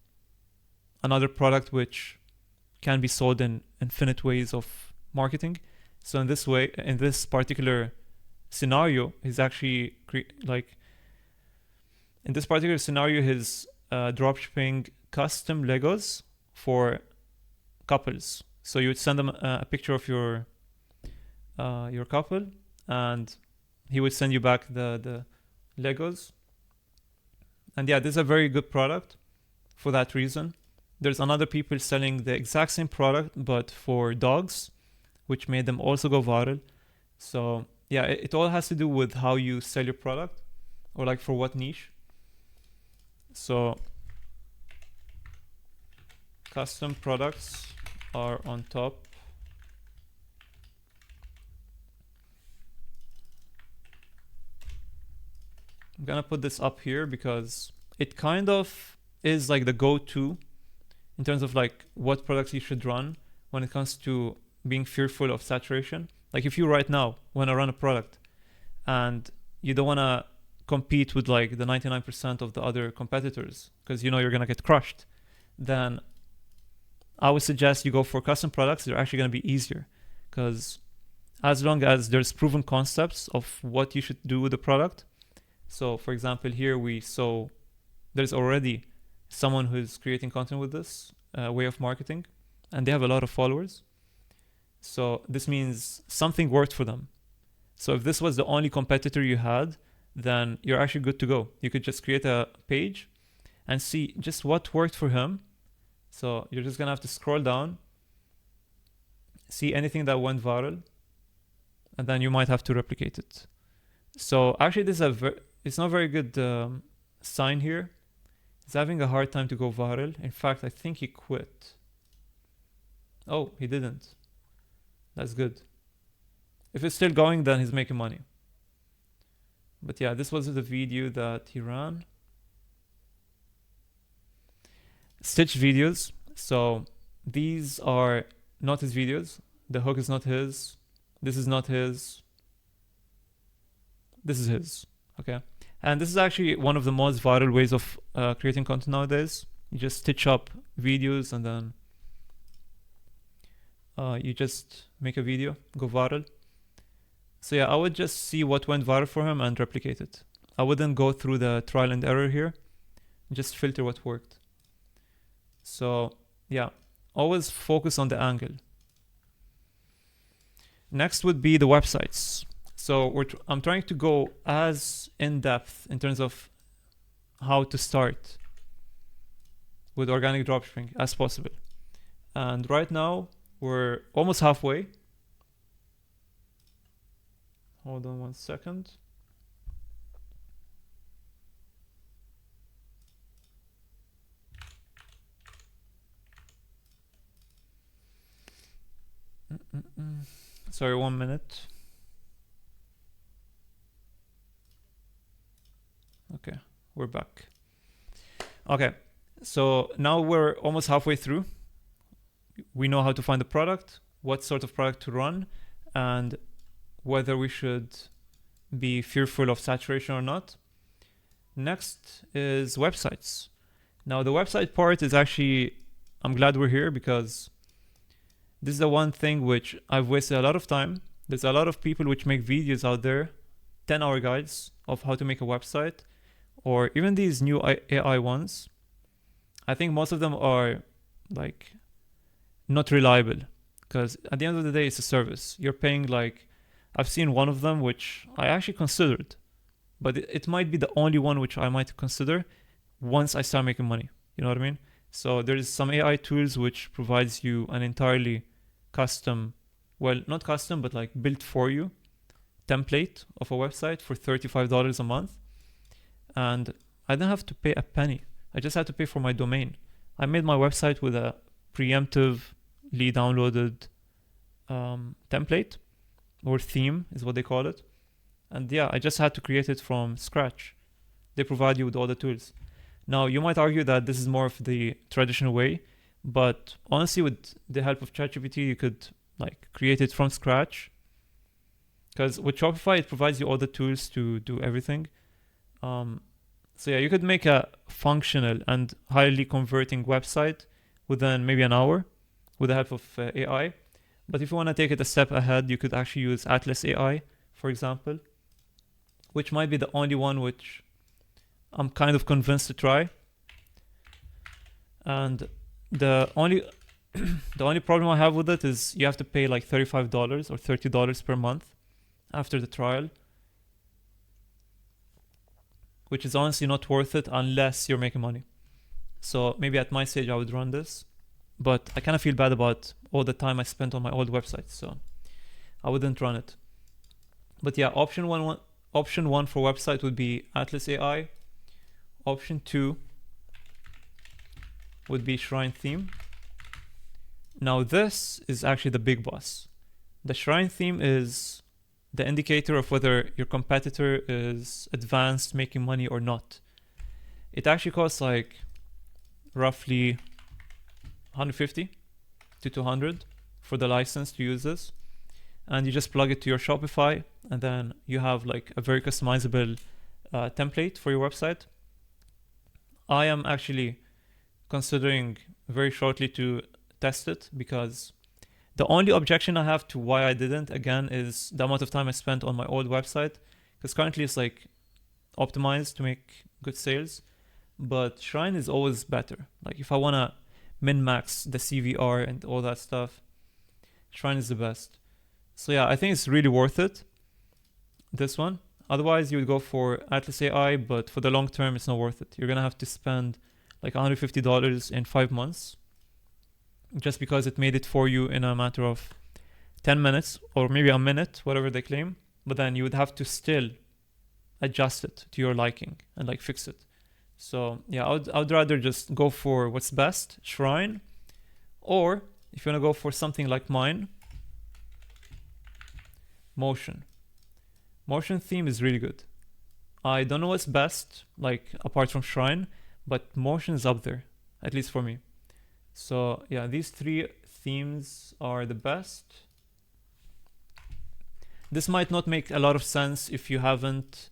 another product which can be sold in infinite ways of marketing. So in this way, in this particular scenario, he's actually in this particular scenario, he's dropshipping custom Legos for couples. So you would send them a picture of your couple, and he would send you back the Legos. And yeah, this is a very good product for that reason. There's another people selling the exact same product but for dogs, which made them also go viral. So yeah, it all has to do with how you sell your product, or like for what niche. So custom products are on top. I'm gonna put this up here because it kind of is like the go-to in terms of like what products you should run when it comes to being fearful of saturation. Like if you right now want to run a product and you don't want to compete with like the 99% of the other competitors because you know you're going to get crushed, then I would suggest you go for custom products. They're actually going to be easier because as long as there's proven concepts of what you should do with the product. So for example, here we saw there's already someone who's creating content with this way of marketing, and they have a lot of followers. So this means something worked for them. So if this was the only competitor you had, then you're actually good to go. You could just create a page and see just what worked for him. So you're just gonna have to scroll down, see anything that went viral, and then you might have to replicate it. So actually this is it's not a very good sign here. He's having a hard time to go viral. In fact, I think he quit. Oh, he didn't. That's good. If it's still going, then he's making money. But yeah, this was the video that he ran. Stitch videos. So these are not his videos. The hook is not his. This is not his. This is his. Okay, and this is actually one of the most viral ways of creating content nowadays. You just stitch up videos and then you just make a video go viral. So yeah, I would just see what went viral for him and replicate it. I wouldn't go through the trial and error here, just filter what worked. So yeah, always focus on the angle. Next would be the websites. So I'm trying to go as in depth in terms of how to start with organic dropshipping as possible. And right now we're almost halfway. Hold on 1 second. Sorry, 1 minute. Okay, we're back. Okay, so now we're almost halfway through. We know how to find the product, what sort of product to run, and whether we should be fearful of saturation or not. Next is websites. Now the website part is actually, I'm glad we're here because this is the one thing which I've wasted a lot of time. There's a lot of people which make videos out there, 10-hour guides of how to make a website, or even these new AI ones. I think most of them are like not reliable because at the end of the day, it's a service. You're paying like, I've seen one of them which I actually considered, but it might be the only one which I might consider once I start making money. You know what I mean? So there's some AI tools which provides you an entirely custom, well, not custom, but like built for you template of a website for $35 a month. And I didn't have to pay a penny. I just had to pay for my domain. I made my website with a preemptively downloaded template, or theme is what they call it. And yeah, I just had to create it from scratch. They provide you with all the tools. Now, you might argue that this is more of the traditional way, but honestly, with the help of ChatGPT, you could like create it from scratch. Because with Shopify, it provides you all the tools to do everything. So yeah, you could make a functional and highly converting website within maybe an hour with the help of AI. But if you want to take it a step ahead, you could actually use Atlas AI, for example, which might be the only one which I'm kind of convinced to try. And the only the only problem I have with it is you have to pay like $35 or $30 per month after the trial, which is honestly not worth it unless you're making money. So maybe at my stage I would run this, but I kind of feel bad about all the time I spent on my old website, so I wouldn't run it. But yeah, option one for website would be Atlas AI. Option 2 would be Shrine theme. Now this is actually the big boss. The Shrine theme is the indicator of whether your competitor is advanced, making money or not. It actually costs like roughly 150 to 200 for the license to use this. And you just plug it to your Shopify, and then you have like a very customizable template for your website. I am actually considering very shortly to test it, because the only objection I have to why I didn't, again, is the amount of time I spent on my old website, because currently it's like optimized to make good sales, but Shrine is always better. Like if I want to min-max the CVR and all that stuff, Shrine is the best. So yeah, I think it's really worth it, this one. Otherwise, you would go for Atlas AI, but for the long term, it's not worth it. You're going to have to spend like $150 in 5 months just because it made it for you in a matter of 10 minutes or maybe a minute, whatever they claim. But then you would have to still adjust it to your liking and like fix it. So yeah, I would rather just go for what's best, Shrine. Or if you want to go for something like mine, Motion. Motion theme is really good. I don't know what's best, like apart from Shrine, but Motion is up there, at least for me. So yeah, these 3 themes are the best. This might not make a lot of sense if you haven't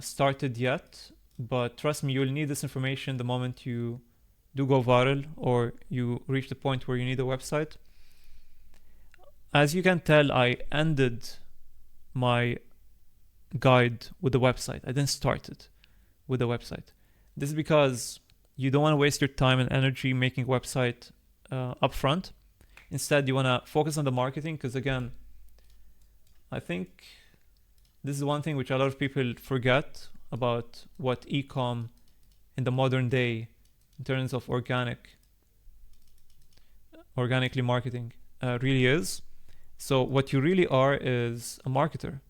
started yet, but trust me, you'll need this information the moment you do go viral or you reach the point where you need a website. As you can tell, I ended my guide with the website. I didn't start it with the website. This is because you don't want to waste your time and energy making a website upfront. Instead, you want to focus on the marketing, because again, I think this is one thing which a lot of people forget about what e-com in the modern day in terms of organically marketing really is. So what you really are is a marketer.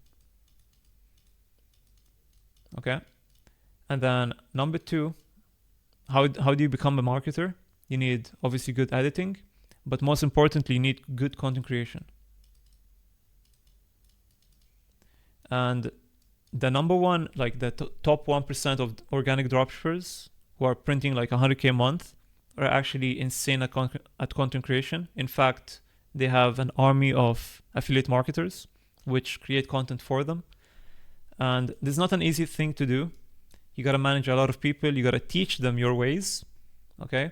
Okay? And then number two, how do you become a marketer? You need obviously good editing, but most importantly, you need good content creation. And the number one, like the top 1% of organic dropshippers who are printing like 100K a month are actually insane at content creation. In fact, they have an army of affiliate marketers which create content for them. And this is not an easy thing to do. You got to manage a lot of people. You got to teach them your ways. Okay.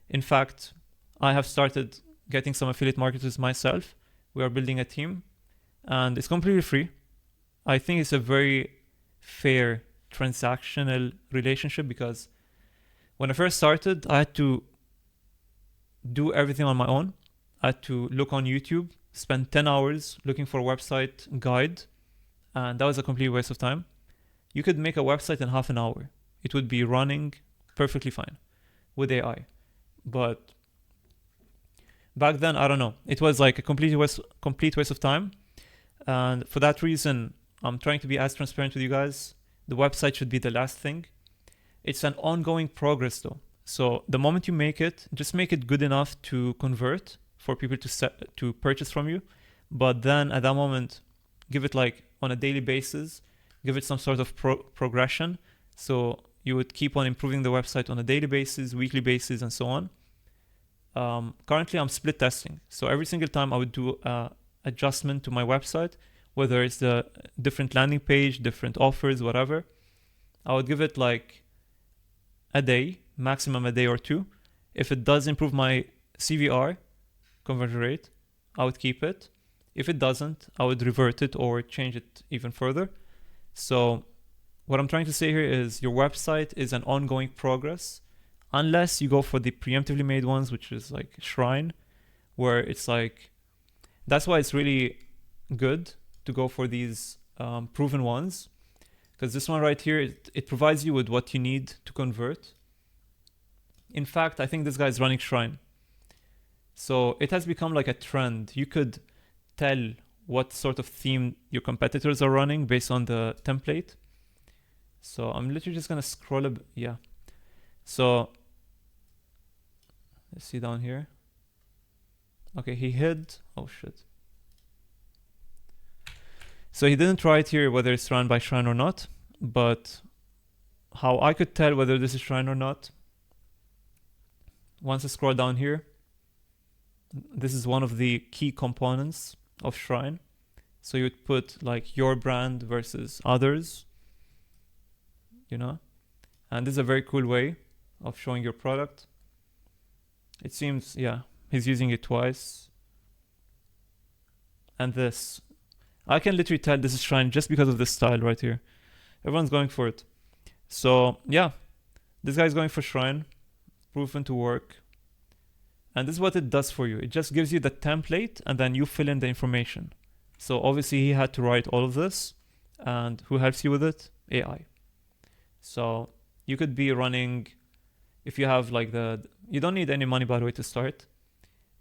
In fact, I have started getting some affiliate marketers myself. We are building a team and it's completely free. I think it's a very fair transactional relationship, because when I first started, I had to do everything on my own. I had to look on YouTube, spend 10 hours looking for a website guide, and that was a complete waste of time. You could make a website in half an hour. It would be running perfectly fine with AI. But back then, I don't know. It was like a complete waste of time. And for that reason, I'm trying to be as transparent with you guys. The website should be the last thing. It's an ongoing progress though. So the moment you make it, just make it good enough to convert for people to purchase from you. But then at that moment, give it like on a daily basis, give it some sort of progression. So you would keep on improving the website on a daily basis, weekly basis, and so on. Currently, I'm split testing. So every single time I would do adjustment to my website, whether it's the different landing page, different offers, whatever, I would give it like a day, maximum a day or two. If it does improve my CVR, conversion rate, I would keep it. If it doesn't, I would revert it or change it even further. So what I'm trying to say here is your website is an ongoing progress, unless you go for the preemptively made ones, which is like Shrine, where it's like, that's why it's really good to go for these proven ones, because this one right here, it provides you with what you need to convert. In fact, I think this guy is running Shrine. So it has become like a trend. You could tell what sort of theme your competitors are running based on the template. So I'm literally just gonna scroll a bit. Yeah. So let's see down here. Okay, he hid. Oh shit. So he didn't write here whether it's run by Shrine or not, but how I could tell whether this is Shrine or not, once I scroll down here, this is one of the key components of Shrine. So you would put like your brand versus others, you know, and this is a very cool way of showing your product. It seems, yeah, he's using it twice. And this, I can literally tell this is Shrine just because of this style right here. Everyone's going for it. So yeah, this guy's going for Shrine, proven to work. And this is what it does for you. It just gives you the template and then you fill in the information. So obviously he had to write all of this, and who helps you with it? AI. So you could be running, if you have like you don't need any money by the way to start.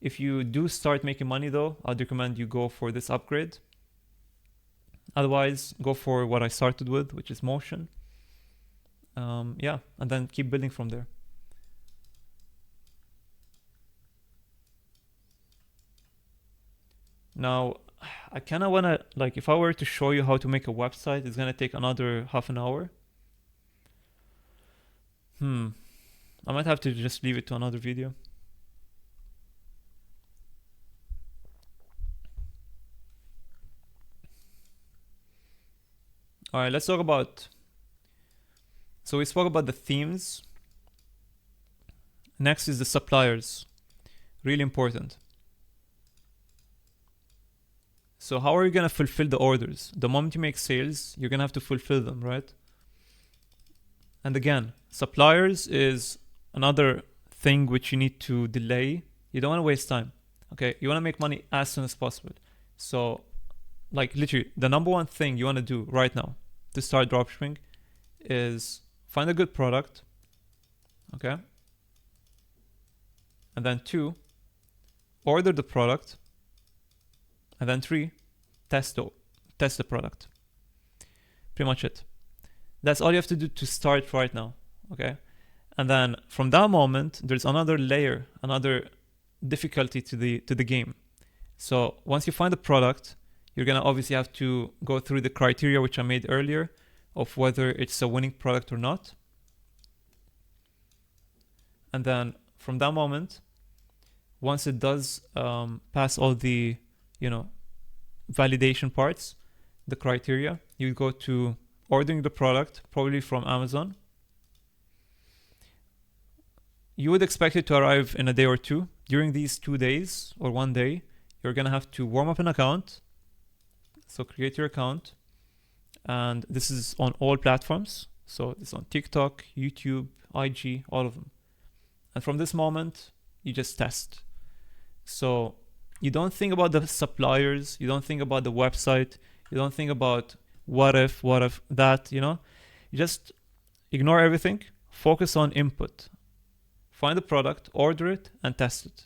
If you do start making money though, I'd recommend you go for this upgrade. Otherwise, go for what I started with, which is Motion. Yeah, and then keep building from there. Now, I kind of want to, like, if I were to show you how to make a website, it's going to take another half an hour. I might have to just leave it to another video. All right, let's talk about So we spoke about the themes. Next is the suppliers. Really important. So how are you gonna fulfill the orders? The moment you make sales, you're gonna have to fulfill them, right? And again, suppliers is another thing which you need to delay. You don't want to waste time. Okay, you want to make money as soon as possible. So, like literally, the number one thing you want to do right now to start dropshipping is find a good product. Okay, and then 2, order the product, and then 3, test the product. Pretty much it. That's all you have to do to start right now. Okay, and then from that moment, there's another layer, another difficulty to the game. So once you find the product, you're gonna obviously have to go through the criteria which I made earlier of whether it's a winning product or not. And then from that moment, once it does pass all the validation parts, the criteria, you go to ordering the product, probably from Amazon. You would expect it to arrive in a day or 2. During these 2 days or 1 day, you're gonna have to warm up an account. So create your account, and this is on all platforms. So it's on TikTok, YouTube, IG, all of them. And from this moment, you just test. So you don't think about the suppliers, you don't think about the website, you don't think about what if that, you just ignore everything, focus on input. Find the product, order it, and test it.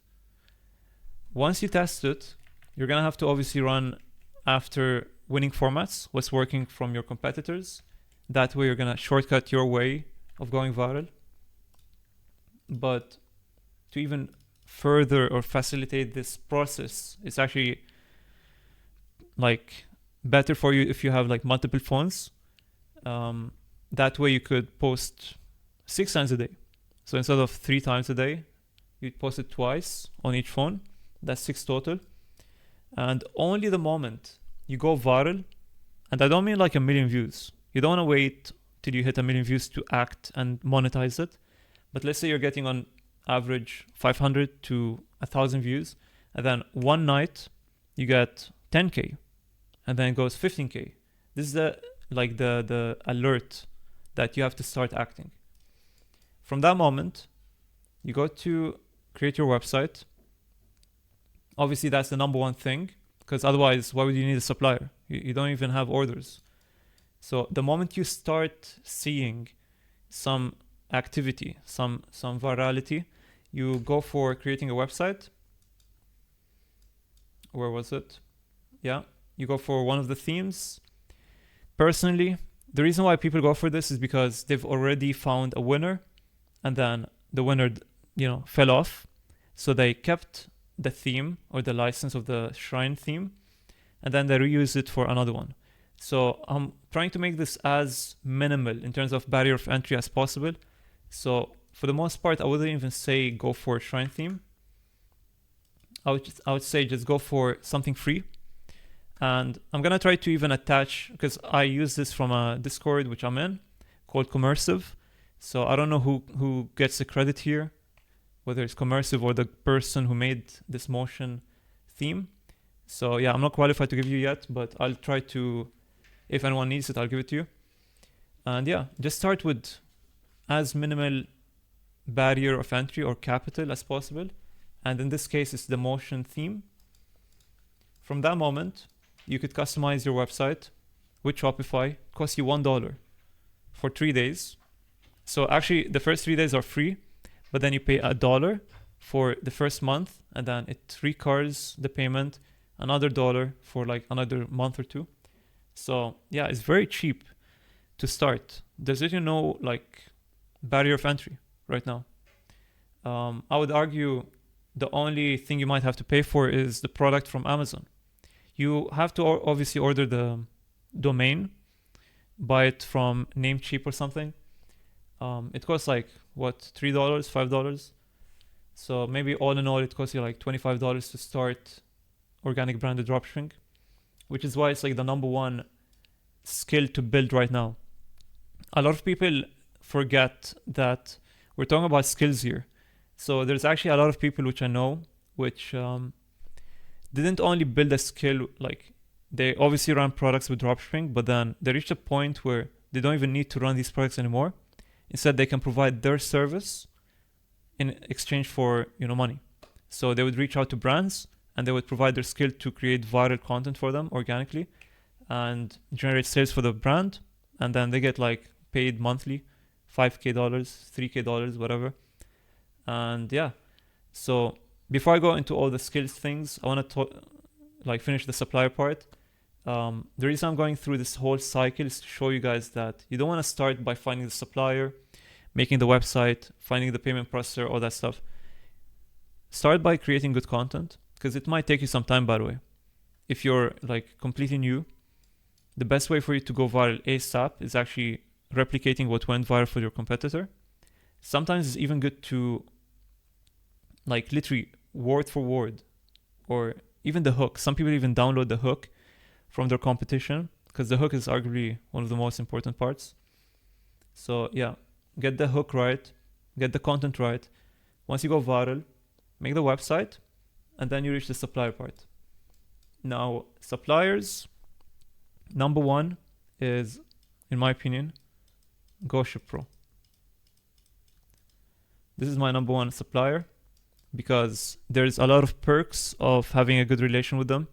Once you test it, you're gonna have to obviously run after winning formats, what's working from your competitors. That way you're gonna shortcut your way of going viral. But to even further or facilitate this process, it's actually like better for you if you have like multiple phones. That way you could post 6 times a day. So instead of 3 times a day, you post it twice on each phone. That's 6 total. And only the moment you go viral, and I don't mean like 1 million views. You don't want to wait till you hit 1 million views to act and monetize it. But let's say you're getting on average 500 to 1,000 views, and then one night you get 10K, and then it goes 15K. This is the alert that you have to start acting. From that moment, you go to create your website. Obviously, that's the number one thing, because otherwise, why would you need a supplier? You don't even have orders. So the moment you start seeing some activity, some virality, you go for creating a website. Where was it? Yeah, you go for one of the themes. Personally, the reason why people go for this is because they've already found a winner, and then the winner, fell off. So they kept the theme or the license of the shrine theme, and then they reuse it for another one. So I'm trying to make this as minimal in terms of barrier of entry as possible. So for the most part, I wouldn't even say go for a shrine theme. I would say just go for something free. And I'm gonna try to even attach, because I use this from a Discord which I'm in called Commersive. So I don't know who gets the credit here, whether it's Commersive or the person who made this motion theme. So yeah, I'm not qualified to give you yet, but I'll try to, if anyone needs it, I'll give it to you. And yeah, just start with as minimal barrier of entry or capital as possible. And in this case, it's the motion theme. From that moment, you could customize your website with Shopify. It costs you $1 for 3 days. So actually, the first 3 days are free, but then you pay $1 for the first month, and then it recurs the payment another $1 for like another month or 2. So yeah, it's very cheap to start. There's really no like barrier of entry right now. I would argue the only thing you might have to pay for is the product from Amazon. You have to obviously order the domain, buy it from Namecheap or something. It costs like $3, $5. So maybe all in all, it costs you like $25 to start organic branded dropshipping, which is why it's like the number one skill to build right now. A lot of people forget that we're talking about skills here. So there's actually a lot of people which I know which didn't only build a skill, like they obviously run products with dropshipping, but then they reached a point where they don't even need to run these products anymore. Instead, they can provide their service in exchange for money. So they would reach out to brands and they would provide their skill to create viral content for them organically and generate sales for the brand, and then they get like paid monthly, $5K, $3K, whatever. And yeah, so before I go into all the skills things, I want to finish the supplier part. The reason I'm going through this whole cycle is to show you guys that you don't want to start by finding the supplier, making the website, finding the payment processor, all that stuff. Start by creating good content, because it might take you some time, by the way. If you're like completely new, the best way for you to go viral ASAP is actually replicating what went viral for your competitor. Sometimes it's even good to like literally word for word, or even the hook. Some people even download the hook from their competition, because the hook is arguably one of the most important parts. So yeah, get the hook right, get the content right. Once you go viral, make the website, and then you reach the supplier part. Now, suppliers, number one is, in my opinion, GoShip Pro. This is my number one supplier because there's a lot of perks of having a good relation with them.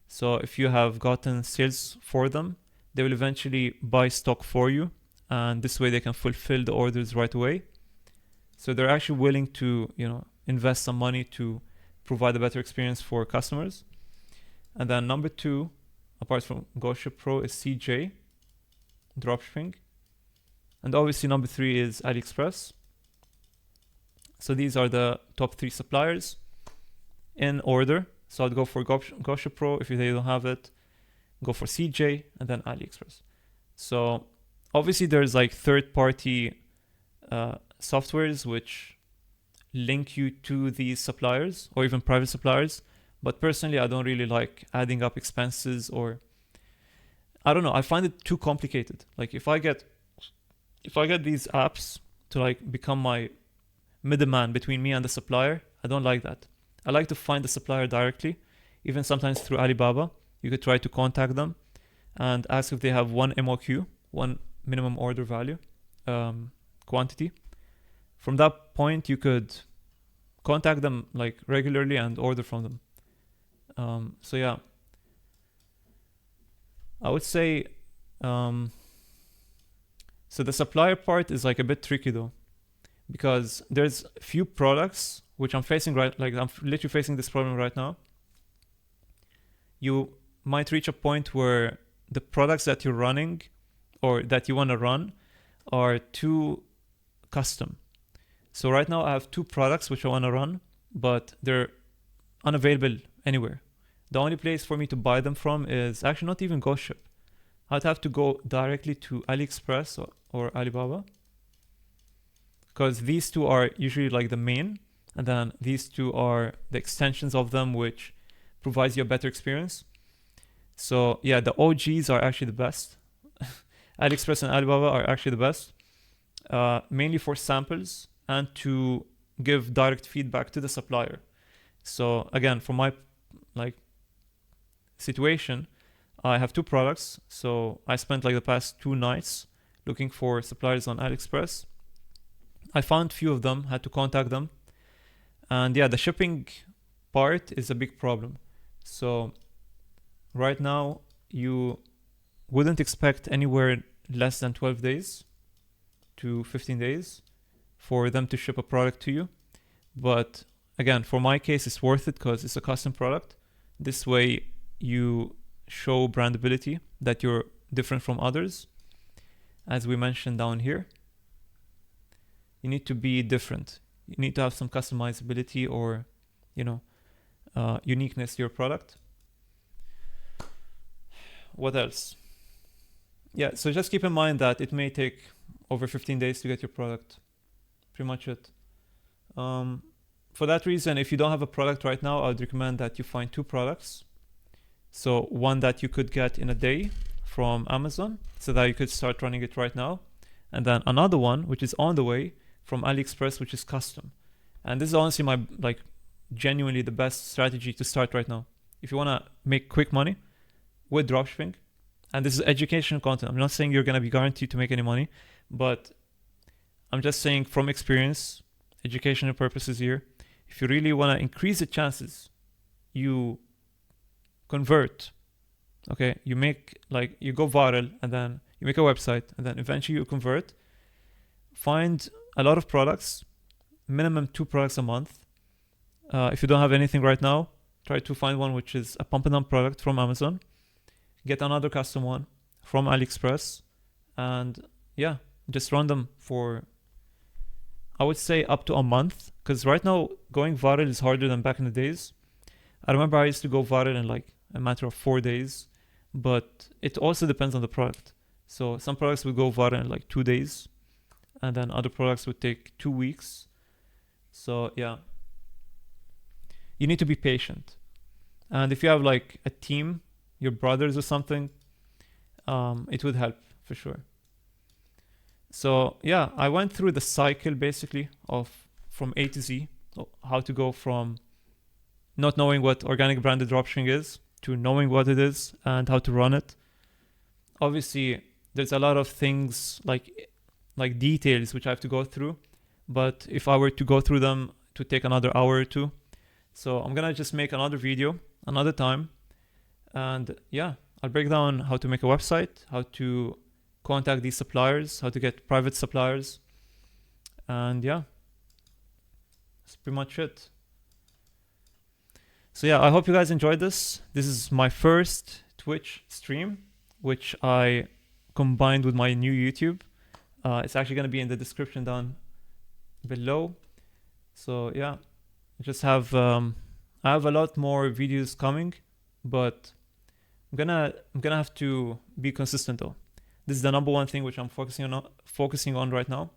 So if you have gotten sales for them, they will eventually buy stock for you, and this way they can fulfill the orders right away. So they're actually willing to, invest some money to provide a better experience for customers. And then number two, apart from GoShip Pro, is CJ dropshipping. And obviously number three is AliExpress. So these are the top three suppliers in order. So I'd go for GoShip Pro. If they don't have it, go for CJ and then AliExpress. So obviously there's like third-party softwares which link you to these suppliers or even private suppliers. But personally, I don't really like adding up expenses, or I don't know. I find it too complicated. Like if I get these apps to like become my middleman between me and the supplier, I don't like that. I like to find the supplier directly, even sometimes through Alibaba. You could try to contact them and ask if they have one MOQ, one minimum order value, quantity. From that point, you could contact them like regularly and order from them. So yeah, I would say, so the supplier part is like a bit tricky though, because there's a few products which I'm facing I'm literally facing this problem right now. You might reach a point where the products that you're running or that you want to run are too custom. So right now I have two products which I want to run, but they're unavailable anywhere. The only place for me to buy them from is actually not even GoShip. I'd have to go directly to AliExpress or Alibaba, because these two are usually like the main, and then these two are the extensions of them which provides you a better experience. So yeah, the OGs are actually the best. AliExpress and Alibaba are actually the best, mainly for samples and to give direct feedback to the supplier. So again, for my situation, I have two products. So I spent like the past 2 nights looking for suppliers on AliExpress. I found few of them, had to contact them. And yeah, the shipping part is a big problem. So right now, you wouldn't expect anywhere less than 12 days to 15 days for them to ship a product to you. But again, for my case, it's worth it because it's a custom product. This way you show brandability, that you're different from others. As we mentioned down here, you need to be different. You need to have some customizability or, uniqueness to your product. What else? Yeah, so just keep in mind that it may take over 15 days to get your product. Pretty much it. For that reason, if you don't have a product right now, I would recommend that you find 2 products. So one that you could get in a day from Amazon, so that you could start running it right now. and then another one which is on the way from AliExpress, which is custom. And this is honestly my like genuinely the best strategy to start right now if you want to make quick money with dropshipping. And this is educational content. I'm not saying you're going to be guaranteed to make any money, but I'm just saying from experience, educational purposes here, if you really want to increase the chances you convert, okay, you make like you go viral and then you make a website and then eventually you convert, find a lot of products, minimum 2 products a month. If you don't have anything right now, try to find one which is a pump and dump product from Amazon, get another custom one from AliExpress, and yeah, just run them for, I would say, up to a month, because right now going viral is harder than back in the days. I remember I used to go viral in like a matter of 4 days, but it also depends on the product. So some products would go viral in like 2 days, and then other products would take 2 weeks. So yeah, you need to be patient. And if you have like a team, your brothers or something, it would help for sure. So yeah, I went through the cycle basically of from A to Z, how to go from not knowing what organic branded dropshipping is to knowing what it is and how to run it. Obviously, there's a lot of things like details which I have to go through, but if I were to go through them, it would take another hour or two. So I'm gonna just make another video another time, and yeah, I'll break down how to make a website, how to contact these suppliers, how to get private suppliers, and yeah, that's pretty much it. So yeah, I hope you guys enjoyed this. This is my first Twitch stream, which I combined with my new YouTube. It's actually going to be in the description down below. So yeah, just have I have a lot more videos coming, but I'm gonna have to be consistent though. This is the number one thing which I'm focusing on right now.